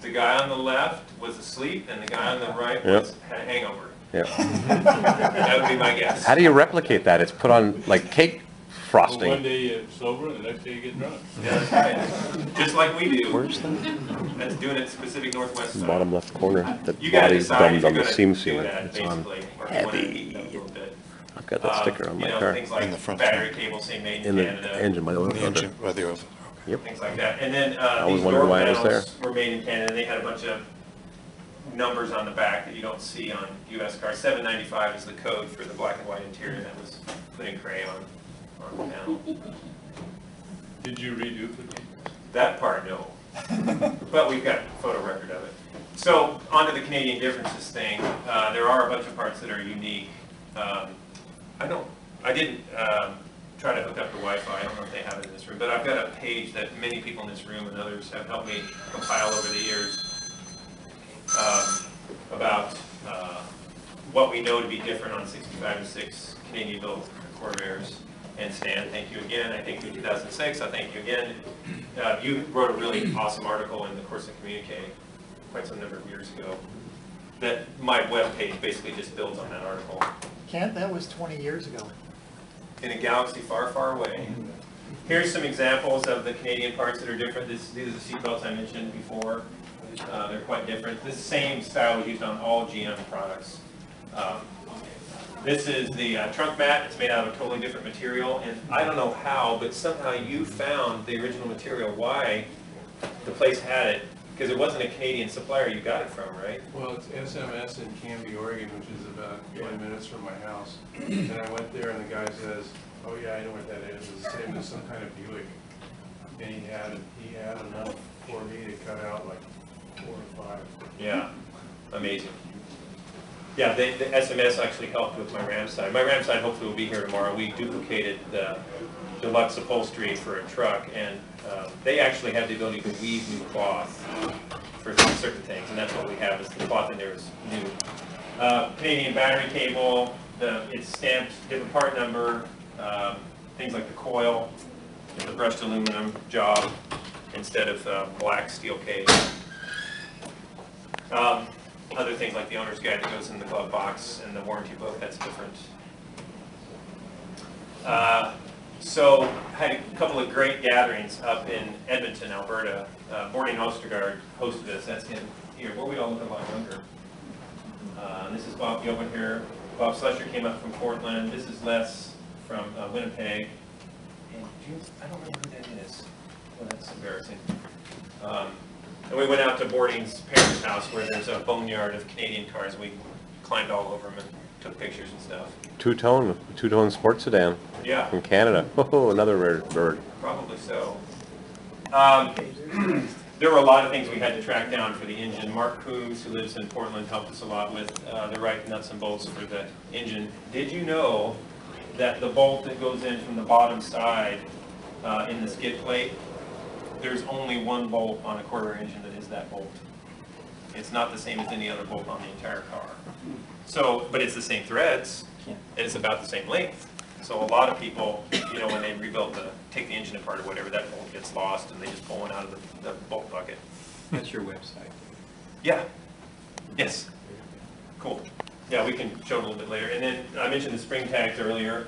The guy on the left was asleep, and the guy on the right had a hangover. Yeah. That would be my guess. How do you replicate that? It's put on like cake frosting. Well, one day you get sober, and the next day you get drunk. Yeah, that's right. Just like we do. Where's that? That's doing it Pacific Northwest side. Bottom left corner. The You gotta body decide if you're dum-dum, the gonna seam do sealer. that, It's on basically, or if you wanna heavy. beat it up a little bit. I've got that sticker on my car. Things like In the front battery cable saying made in In the Canada. engine by the oil The filter. engine, by the oil. Yep. Things like that. And then always these wondered door why it was panels were made in Canada. They had a bunch of numbers on the back that you don't see on U.S. cars. 795 is the code for the black and white interior that was put in crayon on the panel. Did you redo for me? That part, no. But we've got a photo record of it. So, onto the Canadian differences thing. There are a bunch of parts that are unique. I didn't try to hook up to Wi-Fi. I don't know if they have it in this room, but I've got a page that many people in this room and others have helped me compile over the years about what we know to be different on 65 and 6 Canadian-built Corvairs. And Stan, thank you again. I thank you in 2006. I thank you again. You wrote a really awesome article in the CORSA Communique quite some number of years ago that my webpage basically just builds on that article. Kent, that was 20 years ago. In a galaxy far, far away. Here's some examples of the Canadian parts that are different. These are the seatbelts I mentioned before. They're quite different. This same style is used on all GM products. This is the trunk mat. It's made out of a totally different material, and I don't know how, but somehow you found the original material, why the place had it, because it wasn't a Canadian supplier you got it from, right? Well, it's SMS in Canby, Oregon, which is about 20 minutes from my house. And I went there and the guy says, oh yeah, I know what that is. It's the same as some kind of Buick. And he had enough for me to cut out like 4 or 5. Yeah, amazing. Yeah, the SMS actually helped with my ram side. My ram side hopefully will be here tomorrow. We duplicated the deluxe upholstery for a truck, and they actually have the ability to weave new cloth for certain things, and that's what we have, is the cloth in there is new. Canadian battery cable, it's stamped, different part number, things like the coil, the brushed aluminum job instead of black steel cage. Other things like the owner's guide that goes in the glove box and the warranty book, that's different. So had a couple of great gatherings up in Edmonton, Alberta. Boarding Ostergaard hosted us. That's him here. Where we all look a lot younger. And this is Bob Gilbert here. Bob Slusher came up from Portland. This is Les from Winnipeg. And I don't remember who that is. Well, that's embarrassing. And we went out to Boarding's parents' house where there's a boneyard of Canadian cars. We climbed all over them and took pictures and stuff. Two-tone sports sedan. Yeah. From Canada. Oh, another rare bird. Probably so. There were a lot of things we had to track down for the engine. Mark Coombs, who lives in Portland, helped us a lot with the right nuts and bolts for the engine. Did you know that the bolt that goes in from the bottom side in the skid plate, there's only one bolt on a Corvair engine that is that bolt. It's not the same as any other bolt on the entire car. So, but it's the same threads, and it's about the same length. So a lot of people, you know, when they rebuild take the engine apart or whatever, that bolt gets lost and they just pull one out of the bolt bucket. That's your website. Yeah. Yes. Cool. Yeah, we can show it a little bit later. And then I mentioned the spring tags earlier.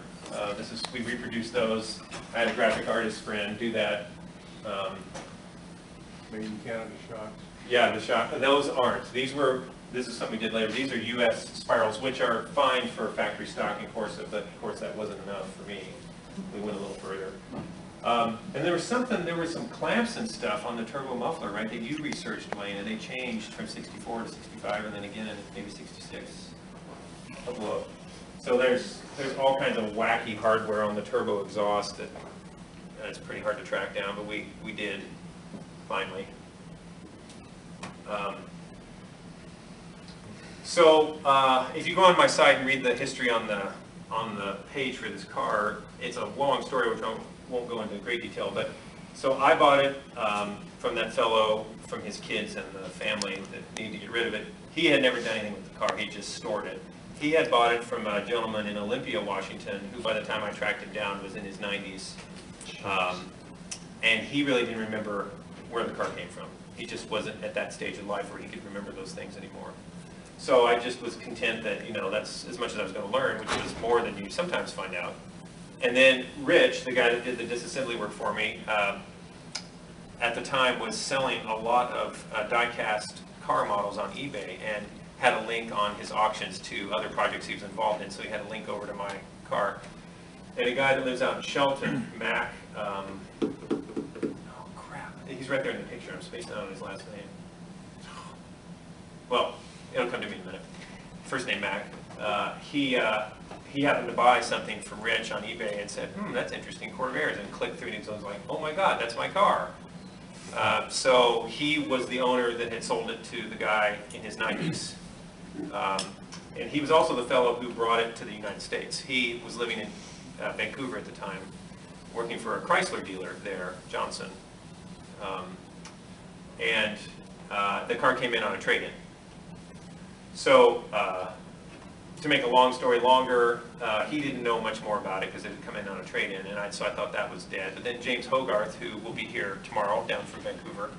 We reproduced those. I had a graphic artist friend do that. Maybe you counted the shocks. Yeah, the shock. Those aren't. This is something we did later. These are U.S. spirals, which are fine for factory stock in CORSA, but of course that wasn't enough for me. We went a little further. And there was some clamps and stuff on the turbo muffler, right, that you researched, Dwayne, and they changed from 64 to 65, and then again in maybe 66. So there's all kinds of wacky hardware on the turbo exhaust that it's pretty hard to track down, but we did finally. So if you go on my site and read the history on the page for this car, it's a long story which I won't go into great detail, but so I bought it from that fellow, from his kids and the family that needed to get rid of it. He had never done anything with the car, he just stored it. He had bought it from a gentleman in Olympia, Washington, who by the time I tracked him down was in his 90s. And he really didn't remember where the car came from. He just wasn't at that stage of life where he could remember those things anymore. So I just was content that, you know, that's as much as I was going to learn, which was more than you sometimes find out. And then Rich, the guy that did the disassembly work for me, at the time was selling a lot of die-cast car models on eBay and had a link on his auctions to other projects he was involved in, so he had a link over to my car. And a guy that lives out in Shelton, Mac, oh crap, he's right there in the picture, I'm spacing out on his last name. Well, it'll come to me in a minute. First name Mac. He happened to buy something from Rich on eBay and said, that's interesting, Covairs, and clicked through it and was like, oh my God, that's my car. So he was the owner that had sold it to the guy in his 90s. And he was also the fellow who brought it to the United States. He was living in Vancouver at the time, working for a Chrysler dealer there, Johnson. And the car came in on a trade-in. So, to make a long story longer, he didn't know much more about it because it had come in on a trade-in, and so I thought that was dead. But then James Hogarth, who will be here tomorrow down from Vancouver,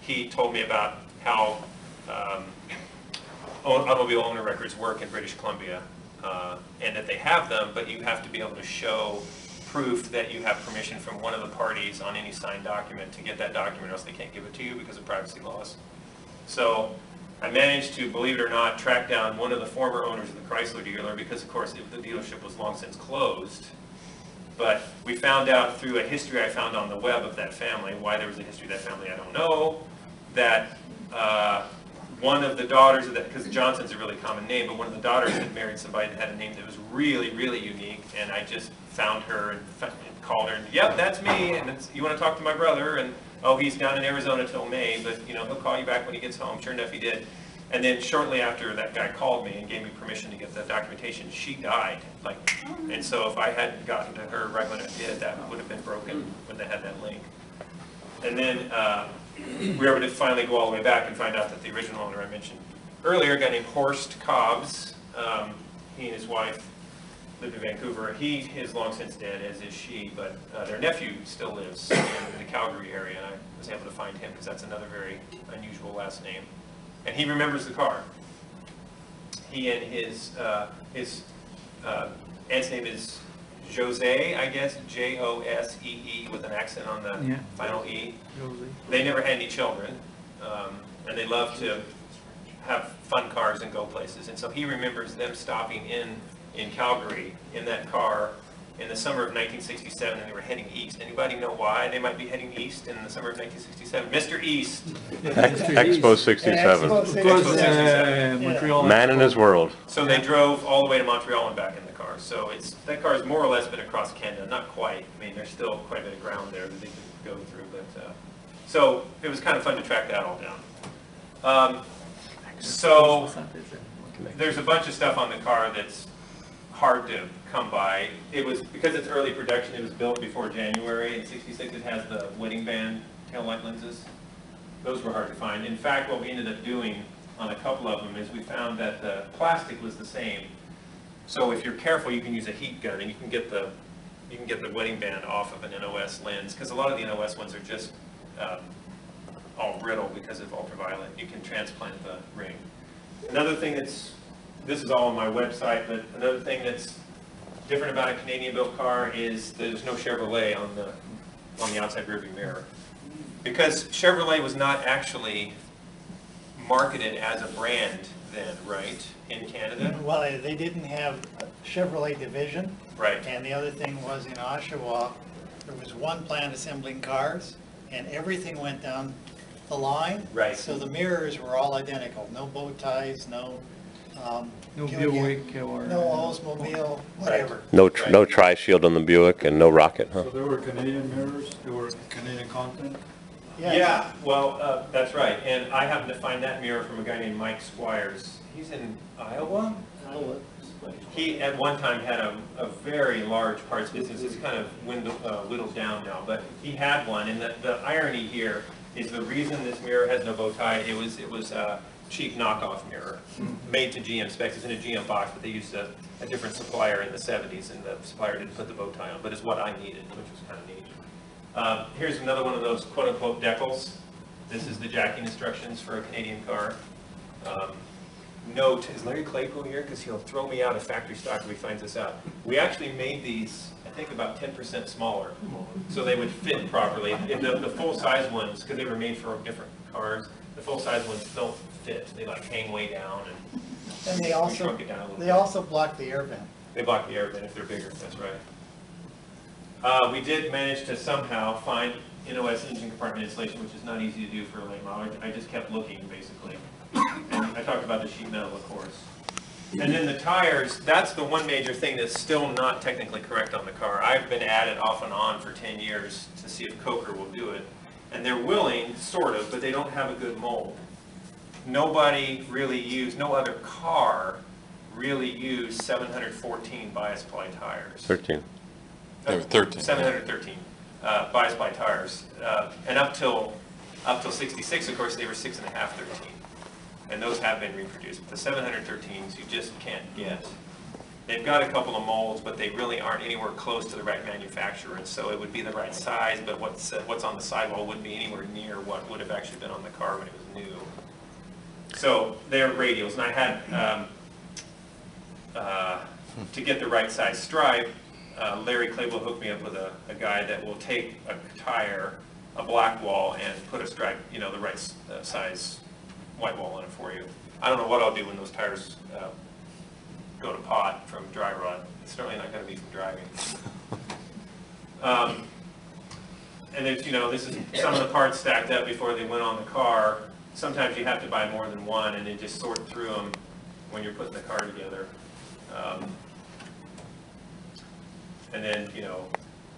he told me about how automobile owner records work in British Columbia, and that they have them, but you have to be able to show proof that you have permission from one of the parties on any signed document to get that document, or else they can't give it to you because of privacy laws. So I managed to, believe it or not, track down one of the former owners of the Chrysler dealer because, of course, the dealership was long since closed. But we found out through a history I found on the web of that family, why there was a history of that family I don't know, that one of the daughters of that, because Johnson's a really common name, but one of the daughters had married somebody that had a name that was really, really unique, and I just found her and called her, and, yep, that's me, and you want to talk to my brother, and, oh, he's down in Arizona till May, but, you know, he'll call you back when he gets home. Sure enough, he did. And then shortly after that guy called me and gave me permission to get the documentation, she died. Like, and so if I hadn't gotten to her right when I did, that would have been broken when they had that link. And then we were able to finally go all the way back and find out that the original owner I mentioned earlier, a guy named Horst Cobbs, he and his wife lived in Vancouver. He is long since dead, as is she, but their nephew still lives in the Calgary area, and I was able to find him because that's another very unusual last name. And he remembers the car. He and his aunt's name is Jose, I guess, Josee, with an accent on the final E. Jose. They never had any children, and they love to have fun cars and go places. And so he remembers them stopping in Calgary in that car in the summer of 1967, and they were heading east. Anybody know why they might be heading east in the summer of 1967? Mr. East. Expo 67. Expo 67. Montreal. Man in his world. So they drove all the way to Montreal and back in the car. So that car's more or less been across Canada, not quite. I mean, there's still quite a bit of ground there that they could go through. But so it was kind of fun to track that all down. So there's a bunch of stuff on the car that's hard to come by. It was, because it's early production, it was built before January. In 66, it has the wedding band taillight lenses. Those were hard to find. In fact, what we ended up doing on a couple of them is we found that the plastic was the same. So if you're careful, you can use a heat gun, and you can get the wedding band off of an NOS lens, because a lot of the NOS ones are just all brittle because of ultraviolet. You can transplant the ring. Another thing this is all on my website, but another thing that's different about a Canadian-built car is there's no Chevrolet on the outside rearview mirror. Because Chevrolet was not actually marketed as a brand then, right, in Canada? Well, they didn't have a Chevrolet division. Right. And the other thing was in Oshawa, there was one plant assembling cars, and everything went down the line. Right. So the mirrors were all identical, no bow ties, no Buick or... no Oldsmobile, whatever. No tri-shield on the Buick and no rocket, huh? So there were Canadian mirrors, there were Canadian content? Yeah, well, that's right. And I happened to find that mirror from a guy named Mike Squires. He's in Iowa? He, at one time, had a very large parts business. It's kind of whittled down now, but he had one. And the irony here is the reason this mirror has no bow tie, it was a cheap knockoff mirror, made to GM specs. It's in a GM box, but they used a different supplier in the 70s, and the supplier didn't put the bow tie on, but it's what I needed, which was kind of neat. Here's another one of those quote-unquote decals. This is the jacking instructions for a Canadian car. Note, is Larry Claypool here? Because he'll throw me out of factory stock if he finds this out. We actually made these, I think, about 10% smaller, so they would fit properly. In the full-size ones, because they were made for different cars, the full-size ones don't fit. They like hang way down, And they we shrunk it down a little bit. also block the air vent. They block the air vent if they're bigger, that's right. We did manage to somehow find NOS engine compartment insulation, which is not easy to do for a late model. I just kept looking, basically. And I talked about the sheet metal, of course. And then the tires, that's the one major thing that's still not technically correct on the car. I've been at it off and on for 10 years to see if Coker will do it. And they're willing, sort of, but they don't have a good mold. Nobody really used, no other car really used 714 bias ply tires. 13. They were 13. 713 bias ply tires. And up till 66, of course, they were 6.5 13. And those have been reproduced. The 713s you just can't get. They've got a couple of molds, but they really aren't anywhere close to the right manufacturer, and so it would be the right size, but what's on the sidewall wouldn't be anywhere near what would have actually been on the car when it was new. So they're radials, and I had, to get the right size stripe, Larry Claypool hooked me up with a guy that will take a tire, a black wall, and put a stripe, the right size white wall on it for you. I don't know what I'll do when those tires go to pot from dry rot. It's certainly not going to be from driving. And there's, this is some of the parts stacked up before they went on the car. Sometimes you have to buy more than one and then just sort through them when you're putting the car together. And then,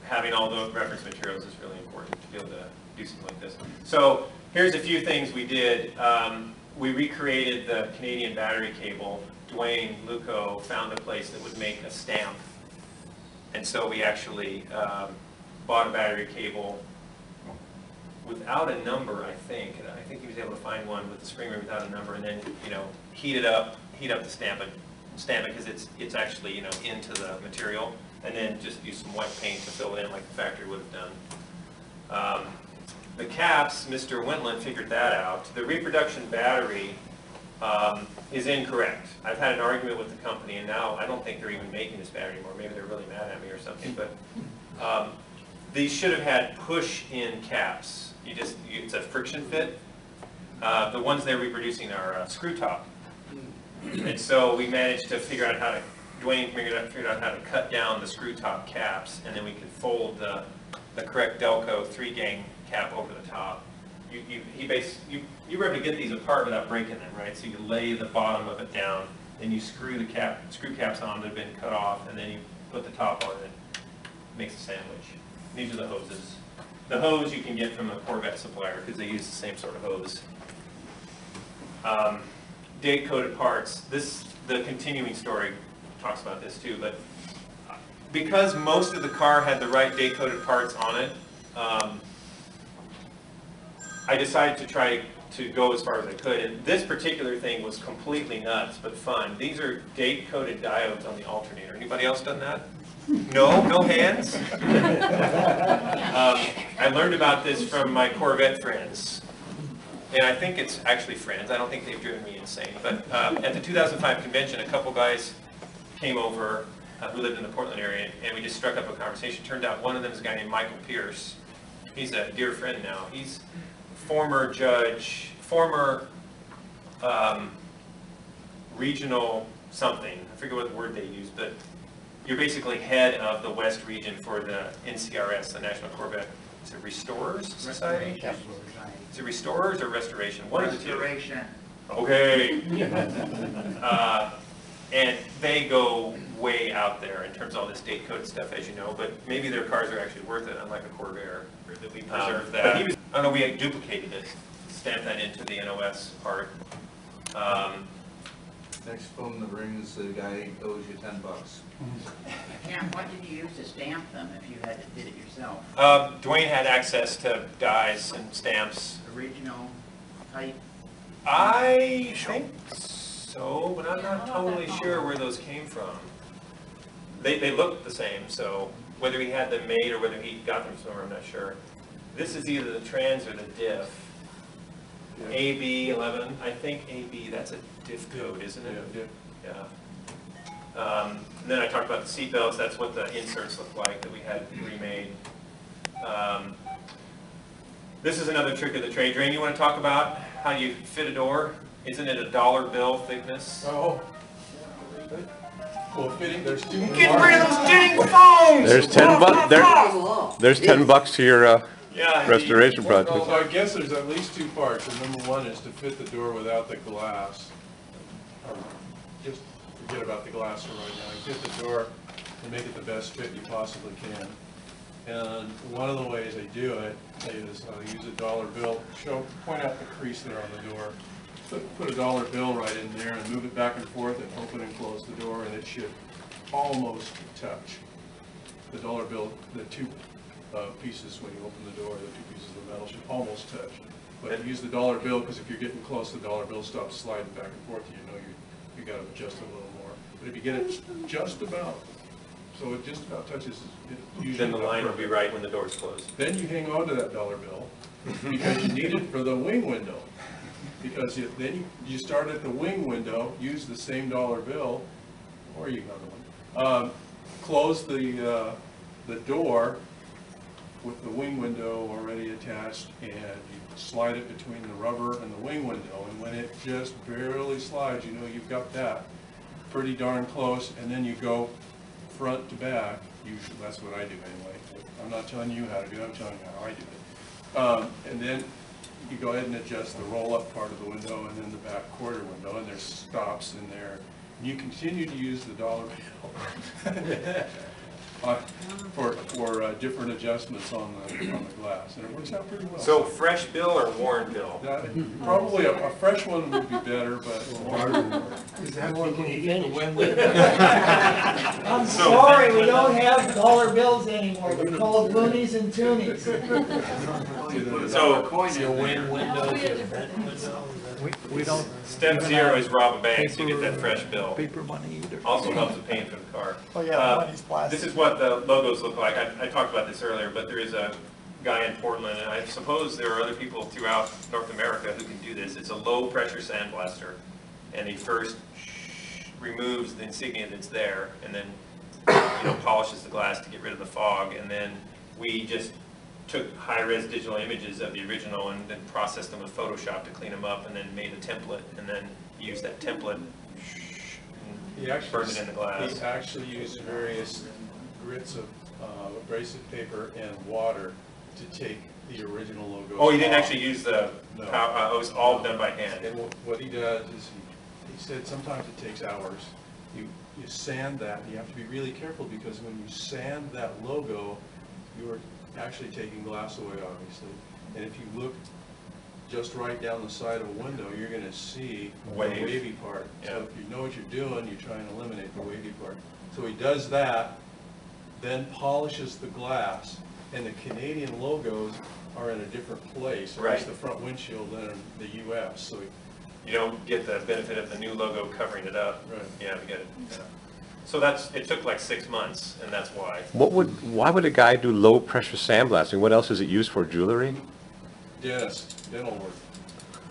having all the reference materials is really important to be able to do something like this. So here's a few things we did. We recreated the Canadian battery cable. Dwayne Luco found a place that would make a stamp. And so we actually bought a battery cable without a number, I think. And I think he was able to find one with the spring ring without a number, and then, you know, heat up the stamp it because it's actually, you know, into the material, and then just use some white paint to fill it in like the factory would have done. The caps, Mr. Wentland figured that out. The reproduction battery is incorrect. I've had an argument with the company, and now I don't think they're even making this battery anymore. Maybe they're really mad at me or something, but these should have had push-in caps. It's a friction fit. The ones they're reproducing are screw top. And so we managed to figure out how to, Dwayne figured out how to cut down the screw top caps, and then we could fold the correct Delco 3-gang cap over the top. You were able to get these apart without breaking them, right? So you lay the bottom of it down, then you screw caps on that have been cut off, and then you put the top on it. It makes a sandwich. These are the hoses. The hose you can get from a Corvette supplier because they use the same sort of hose. Date-coded parts. The continuing story talks about this too, but because most of the car had the right date-coded parts on it, I decided to try to go as far as I could, and this particular thing was completely nuts, but fun. These are date-coded diodes on the alternator. Anybody else done that? No? No hands? I learned about this from my Corvette friends, and I think it's actually friends. I don't think they've driven me insane, but at the 2005 convention, a couple guys came over who lived in the Portland area, and we just struck up a conversation. Turned out one of them is a guy named Michael Pierce. He's a dear friend now. He's former judge, former regional something. I forget what word they use, but you're basically head of the West region for the NCRS, the National Corvette. Is it Restorers Society? Is it Restorers or Restoration? One of the two. Restoration. Okay. And they go way out there in terms of all this date-coded stuff, as you know, but maybe their cars are actually worth it, unlike a Corvair, that we preserved that. But I don't know, we duplicated it, stamped that into the NOS part. Next phone that rings, the guy owes you $10. Yeah, what did you use to stamp them if you did it yourself? Dwayne had access to dies and stamps. Original type? I think so, but I'm not totally sure where those came from. They looked the same, so whether he had them made or whether he got them somewhere, I'm not sure. This is either the trans or the diff. Yeah. AB11, I think AB, that's a diff code, isn't it? Yeah. And then I talked about the seat belts. That's what the inserts look like that we had remade. This is another trick of the trade. Drain, you want to talk about how you fit a door? Isn't it a dollar bill thickness? Oh. Well, fitting, there's two. Get rid of those dang phones! There's $10. There's $10 to your restoration project. Well, so I guess there's at least two parts. And number one is to fit the door without the glass. Just forget about the glass for right now. Get the door and make it the best fit you possibly can. And one of the ways I do it is I use a dollar bill. Point out the crease there on the door. Put a dollar bill right in there and move it back and forth and open and close the door, and it should almost touch. The dollar bill, the two pieces when you open the door, the two pieces of the metal should almost touch. But use the dollar bill because if you're getting close, the dollar bill stops sliding back and forth. You know you got to adjust it a little more. But if you get it just about, so it just about touches, then the line will be right when the door's closed. Then you hang on to that dollar bill because you need it for the wing window. Because then you start at the wing window, use the same dollar bill, or you got one. Close the door with the wing window already attached, and you slide it between the rubber and the wing window. And when it just barely slides, you know you've got that pretty darn close. And then you go front to back. Usually that's what I do anyway. I'm not telling you how to do it. I'm telling you how I do it. And then you go ahead and adjust the roll-up part of the window and then the back quarter window, and there's stops in there. And you continue to use the dollar bill. for different adjustments on the glass, and it works out pretty well. So fresh bill or worn bill? Probably a fresh one would be better, but I'm sorry, we don't have dollar bills anymore. They're called loonies and toonies. So We don't. step zero is rob a bank, so you get that fresh bill. Paper money either. Also helps with paying for the car. Oh yeah, money's plastic. This is what the logos look like. I talked about this earlier, but there is a guy in Portland, and I suppose there are other people throughout North America who can do this. It's a low pressure sandblaster, and he first removes the insignia that's there, and then polishes the glass to get rid of the fog, and then we just took high-res digital images of the original and then processed them with Photoshop to clean them up, and then made a template, and then used that template and burned it in the glass. He actually used various grits of abrasive paper and water to take the original logo. Oh, he didn't actually use the, No. it was all done by hand. And what he does is he said sometimes it takes hours. You sand that, and you have to be really careful, because when you sand that logo, you are actually taking glass away, obviously. And if you look just right down the side of a window, you're going to see the wavy part. So if you know what you're doing, you try and eliminate the wavy part. So he does that, then polishes the glass, and the Canadian logos are in a different place. Right. It's the front windshield than in the U.S. So You don't get the benefit of the new logo covering it up. Right. Yeah, we get it. Yeah. So it took like 6 months, and that's why. Why would a guy do low pressure sandblasting? What else is it used for? Jewelry? dental work.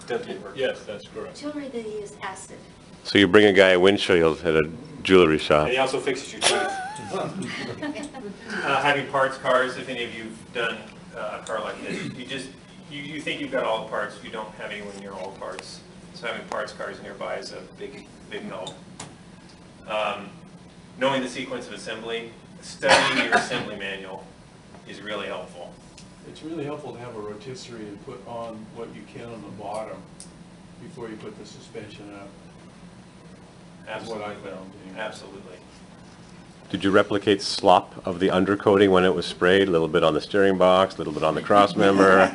Dental work. Yes, that's correct. Jewelry they use acid. So you bring a guy a windshield at a jewelry shop. And he also fixes your teeth. Having parts cars, if any of you've done a car like this, you think you've got all the parts, you don't have anywhere near all the parts. So having parts cars nearby is a big help. Knowing the sequence of assembly, studying your assembly manual is really helpful. It's really helpful to have a rotisserie and put on what you can on the bottom before you put the suspension up. That's what I found. Anyway. Absolutely. Did you replicate slop of the undercoating when it was sprayed? A little bit on the steering box, a little bit on the cross member?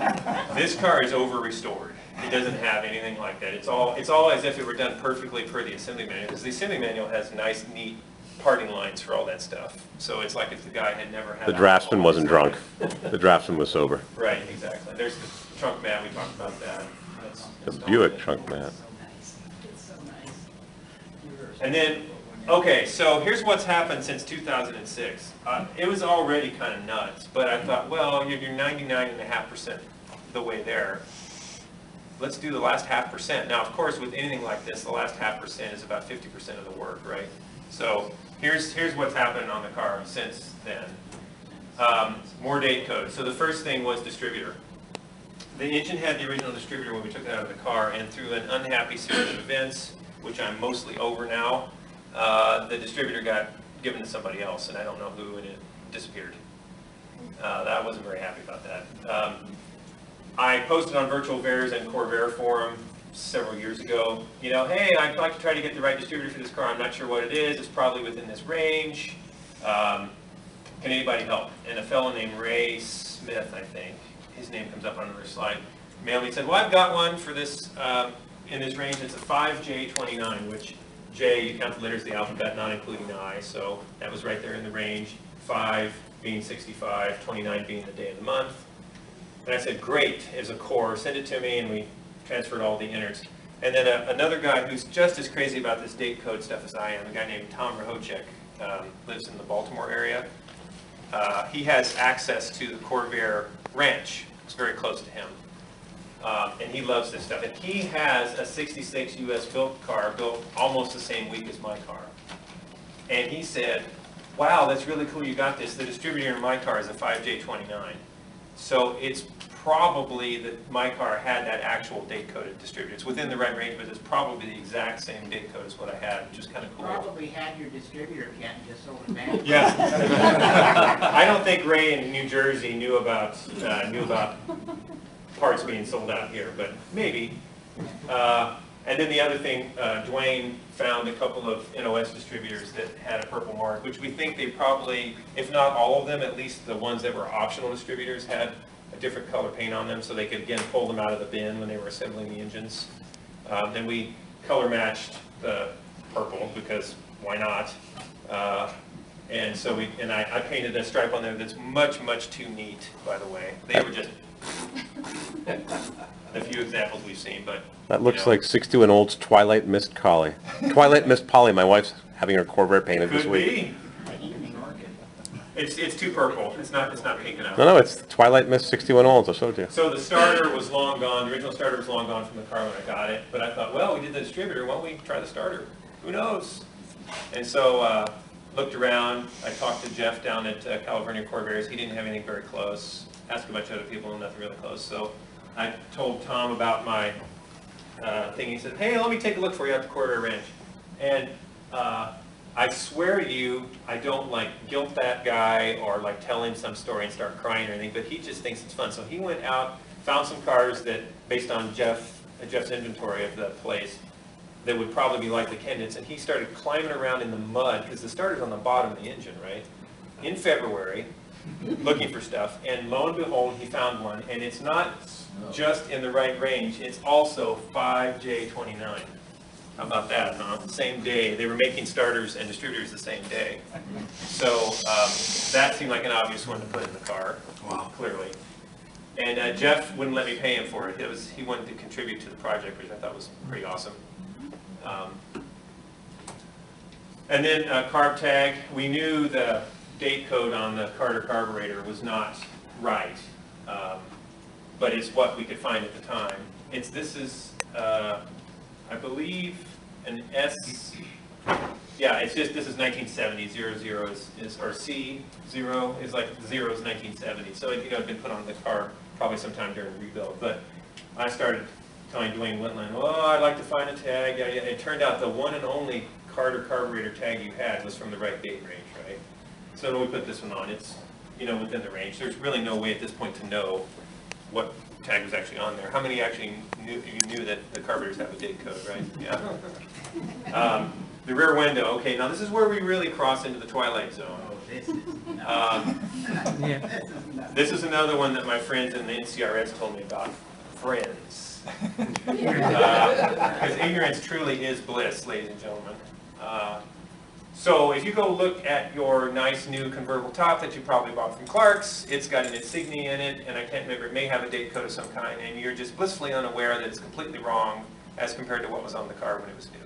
This car is over-restored. It doesn't have anything like that. It's all as if it were done perfectly per the assembly manual, because the assembly manual has nice, neat parting lines for all that stuff. So it's like if the guy had never had... The draftsman wasn't drunk. The draftsman was sober. Right, exactly. There's the trunk mat, we talked about that. The Buick trunk mat. And then, okay, so here's what's happened since 2006. It was already kind of nuts, but I thought, well, you're 99.5% the way there. Let's do the last 0.5%. Now, of course, with anything like this, the last 0.5% is about 50% of the work, right? So here's what's happened on the car since then. More date code. So the first thing was distributor. The engine had the original distributor when we took it out of the car, and through an unhappy series of events, which I'm mostly over now, the distributor got given to somebody else, and I don't know who, and it disappeared. I wasn't very happy about that. I posted on Virtual Vairs and Corvair forum several years ago, hey, I'd like to try to get the right distributor for this car. I'm not sure what it is. It's probably within this range. Can anybody help? And a fellow named Ray Smith, I think, his name comes up on another slide, mailed me and said, well, I've got one for this, in this range. It's a 5J29, which J, you count the letters of the alphabet, not including the I, so that was right there in the range. 5 being 65, 29 being the day of the month. And I said, great, as a core, send it to me, and we transferred all the innards. And then another guy who's just as crazy about this date code stuff as I am, a guy named Tom Rahocek, lives in the Baltimore area. He has access to the Corvair ranch. It's very close to him. And he loves this stuff. And he has a 66 US built car built almost the same week as my car. And he said, wow, that's really cool you got this. The distributor in my car is a 5J29. So it's probably that my car had that actual date-coded distributor. It's within the right range, but it's probably the exact same date code as what I had, which is kind of cool. Probably had your distributor kit and just sold it back. Yeah. I don't think Ray in New Jersey knew about parts being sold out here, but maybe. And then the other thing, Dwayne found a couple of NOS distributors that had a purple mark, which we think they probably, if not all of them, at least the ones that were optional distributors had a different color paint on them, so they could again pull them out of the bin when they were assembling the engines. Then we color matched the purple because why not? And so I painted a stripe on there that's much, much too neat, by the way. They were just the few examples we've seen, but That looks like 62 and old's Twilight Mist Collie. Twilight Mist Polly. My wife's having her Corvair painted this could week. be. It's too purple. It's not pink enough. No, it's Twilight Mist 61 olds. I showed you. So the starter was long gone. The original starter was long gone from the car when I got it. But I thought, well, we did the distributor. Why don't we try the starter? Who knows? And so looked around. I talked to Jeff down at California Covairs. He didn't have anything very close. Asked a bunch of other people and nothing really close. So I told Tom about my thing. He said, hey, let me take a look for you at the Corvair Ranch. And I swear to you, I don't like guilt that guy or like tell him some story and start crying or anything, but he just thinks it's fun. So he went out, found some cars that, based on Jeff's inventory of the place, that would probably be like the candidates, and he started climbing around in the mud, because the starter's on the bottom of the engine, right? In February, looking for stuff, and lo and behold, he found one, and it's not just in the right range, it's also 5J29. How about that, huh? Same day. They were making starters and distributors the same day. So that seemed like an obvious one to put in the car, clearly. And Jeff wouldn't let me pay him for it. He wanted to contribute to the project, which I thought was pretty awesome. And then carb tag. We knew the date code on the Carter carburetor was not right, but it's what we could find at the time. This is I believe an S, yeah, it's just, this is 1970, 00 is, or C0 is like, 0 is 1970. So it, had been put on the car probably sometime during the rebuild. But I started telling Dwayne Whitland, oh, I'd like to find a tag. Yeah. It turned out the one and only Carter carburetor tag you had was from the right date range, right? So when we put this one on, it's, within the range. There's really no way at this point to know what tag was actually on there. How many actually knew that the carburetors have a date code, right? Yeah. The rear window. Okay, now this is where we really cross into the twilight zone. This is another one that my friends in the NCRS told me about. Friends. Because ignorance truly is bliss, ladies and gentlemen. So if you go look at your nice new convertible top that you probably bought from Clark's, it's got an insignia in it, and I can't remember, it may have a date code of some kind, and you're just blissfully unaware that it's completely wrong as compared to what was on the car when it was new.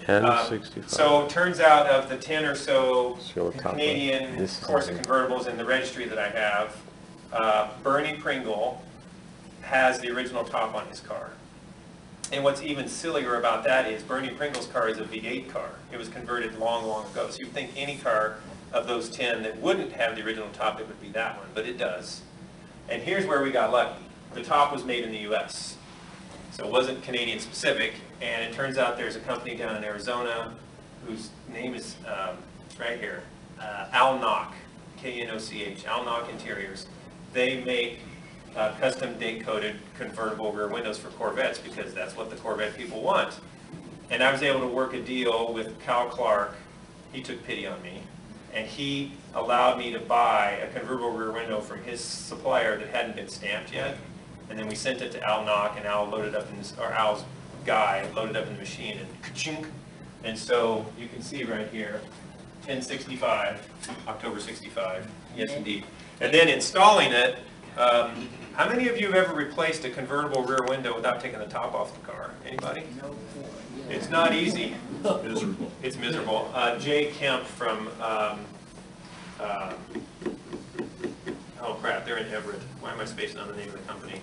1065. So it turns out of the 10 or so Canadian CORSA convertibles in the registry that I have, Bernie Pringle has the original top on his car. And what's even sillier about that is Bernie Pringle's car is a V8 car. It was converted long, long ago. So you'd think any car of those 10 that wouldn't have the original top, it would be that one, but it does. And here's where we got lucky. The top was made in the US. So it wasn't Canadian specific, and it turns out there's a company down in Arizona whose name is right here, Al Knock, K-N-O-C-H, Al Knock Interiors. They make custom date-coded convertible rear windows for Corvettes because that's what the Corvette people want. And I was able to work a deal with Cal Clark. He took pity on me, and he allowed me to buy a convertible rear window from his supplier that hadn't been stamped yet. And then we sent it to Al Knock, and Al loaded up in this, or Al's guy loaded up in the machine, and ka-chink. And so you can see right here, 1065, October 65. Yes, indeed. And then installing it. How many of you have ever replaced a convertible rear window without taking the top off the car? Anybody? It's not easy. Miserable. It's miserable. Jay Kemp from, oh crap, they're in Everett. Why am I spacing on the name of the company?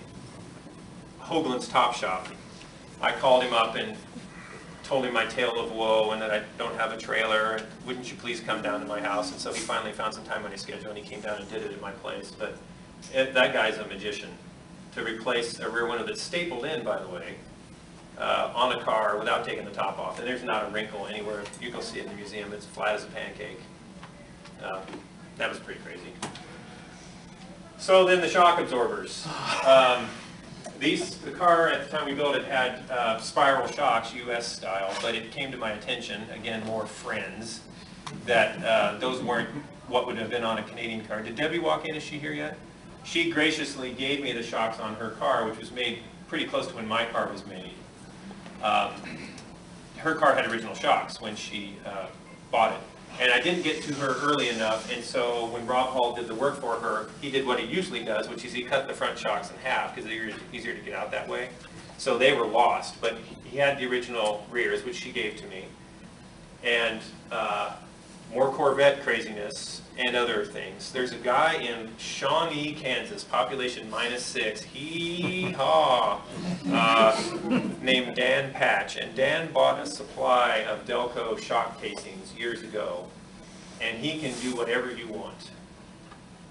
Hoagland's Top Shop. I called him up and told him my tale of woe and that I don't have a trailer. Wouldn't you please come down to my house? And so he finally found some time on his schedule and he came down and did it at my place. But that guy's a magician. To replace a rear window that's stapled in, by the way, on a car without taking the top off. And there's not a wrinkle anywhere. You can see it in the museum. It's flat as a pancake. That was pretty crazy. So then the shock absorbers. The car at the time we built it had spiral shocks, US style, but it came to my attention, again, more friends, that those weren't what would have been on a Canadian car. Did Debbie walk in? Is she here yet? She graciously gave me the shocks on her car, which was made pretty close to when my car was made. Her car had original shocks when she bought it. And I didn't get to her early enough, and so when Rob Hall did the work for her, he did what he usually does, which is he cut the front shocks in half because they're easier to get out that way. So they were lost, but he had the original rears, which she gave to me. And more Corvette craziness and other things. There's a guy in Shawnee, Kansas, population -6, hee-haw, named Dan Patch. And Dan bought a supply of Delco shock casings years ago. And he can do whatever you want.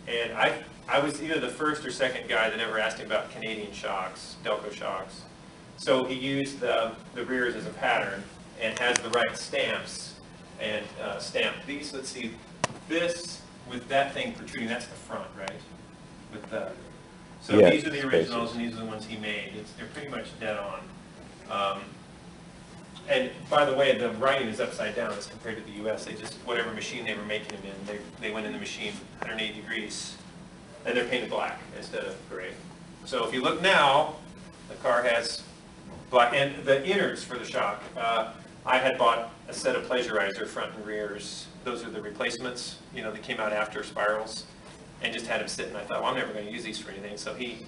And I was either the first or second guy that ever asked him about Canadian shocks, Delco shocks. So he used the rears as a pattern and has the right stamps and stamped these. Let's see, this with that thing protruding, that's the front, right? With the, so yeah, these are the originals and these are the ones he made. They're pretty much dead on. And by the way, the writing is upside down as compared to the US. They just, whatever machine they were making them in, they went in the machine 180 degrees. And they're painted black instead of gray. So if you look now, the car has black, and the innards for the shock. I had bought a set of pleasurizer front and rears. Those are the replacements, you know, that came out after spirals, and just had them sit, and I thought, well, I'm never going to use these for anything. So he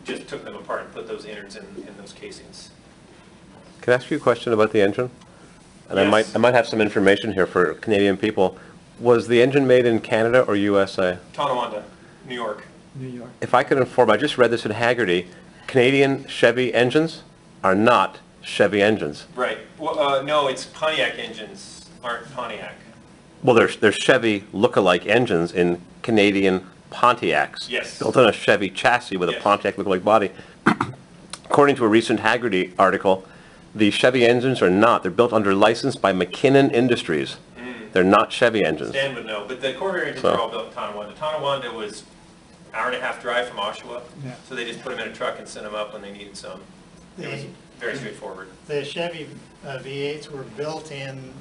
just took them apart and put those innards in those casings. Can I ask you a question about the engine? And Yes. I might have some information here for Canadian people. Was the engine made in Canada or USA? Tonawanda, New York. New York. If I could inform, I just read this in Haggerty, Canadian Chevy engines are not Chevy engines. Right. Well, no, it's Pontiac engines aren't Pontiac. Well, there's Chevy look-alike engines in Canadian Pontiacs. Yes. Built on a Chevy chassis with a Yes. Pontiac look-alike body. According to a recent Haggerty article, the Chevy engines are not. They're built under license by McKinnon Industries. They're not Chevy engines. Stan would know, but the Corvair engines are all built in Tonawanda. Tonawanda was an hour-and-a-half drive from Oshawa, so they just put them in a truck and sent them up when they needed some. It was very straightforward. The Chevy V8s were built in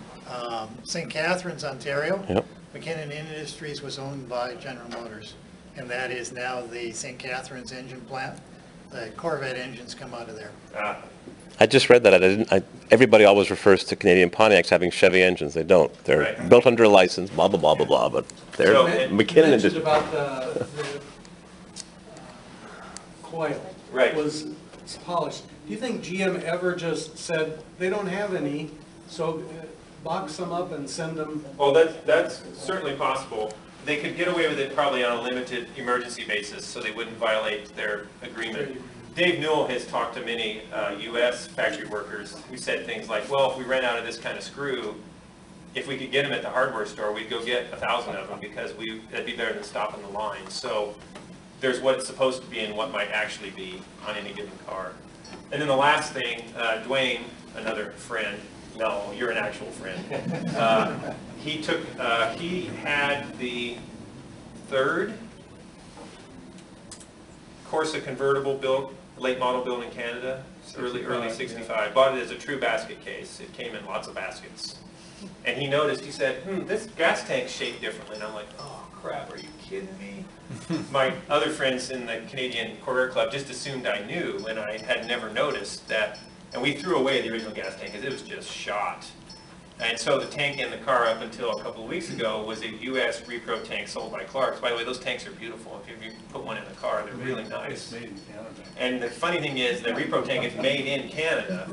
St. Catharines, Ontario. Yep. McKinnon Industries was owned by General Motors, and that is now the St. Catharines engine plant. The Corvette engines come out of there. I just read that. Everybody always refers to Canadian Pontiacs having Chevy engines. They don't. They're Right. built under a license, blah, blah, blah, blah, blah, but they're So- McKinnon You mentioned Industries. about the coil. Right. Was polished. Do you think GM ever just said, they don't have any, so box them up and send them? Well, that's certainly possible. They could get away with it probably on a limited emergency basis, so they wouldn't violate their agreement. Dave Newell has talked to many U.S. factory workers who said things like, well, if we ran out of this kind of screw, if we could get them at the hardware store, we'd go get 1,000 of them because that'd be better than stopping the line. So there's what it's supposed to be and what might actually be on any given car. And then the last thing, Dwayne, another friend, no, you're an actual friend, he had the third CORSA convertible built, late model built in Canada, early 65. Bought it as a true basket case. It came in lots of baskets. And he noticed, he said, this gas tank's shaped differently. And I'm like, oh crap, are you kidding me? My other friends in the Canadian Corvair Club just assumed I knew, and I had never noticed that. And we threw away the original gas tank because it was just shot. And so the tank in the car up until a couple of weeks ago was a U.S. repro tank sold by Clark's. By the way, those tanks are beautiful. If you put one in the car, they're really nice. It's made in Canada. And the funny thing is, the repro tank is made in Canada,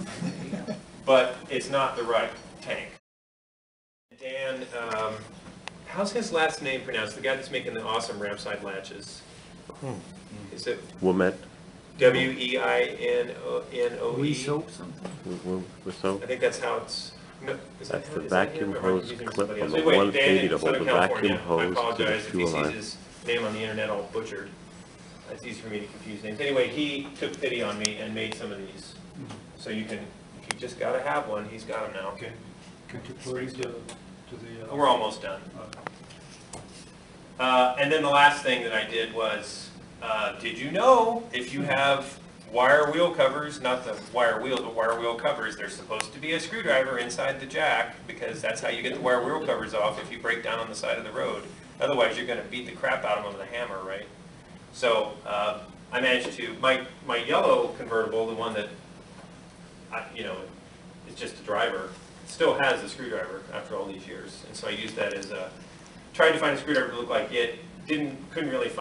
but it's not the right tank. Dan, how's his last name pronounced? The guy that's making the awesome ramp side latches. Is it Wilmette. W-E-I-N-O-E? So I think that's how it's. No, is that's that the is that vacuum him, or am I hose using clip somebody on else? the Wait, 180 Dan to in hold Southern the vacuum California. I hose to the apologize if he fuel sees line. his name on the internet all butchered. It's easy for me to confuse names. Anyway, he took pity on me and made some of these. So you can, if you just gotta have one, he's got them now. Okay. Could you please to the... We're almost done. And then the last thing that I did was, Did you know if you have wire wheel covers, not the wire wheels, but wire wheel covers, there's supposed to be a screwdriver inside the jack, because that's how you get the wire wheel covers off if you break down on the side of the road. Otherwise, you're going to beat the crap out of them with a hammer, right? So I managed to, my yellow convertible, the one that, is just a driver, still has a screwdriver after all these years. And so I used that as a, tried to find a screwdriver to look like it, couldn't really find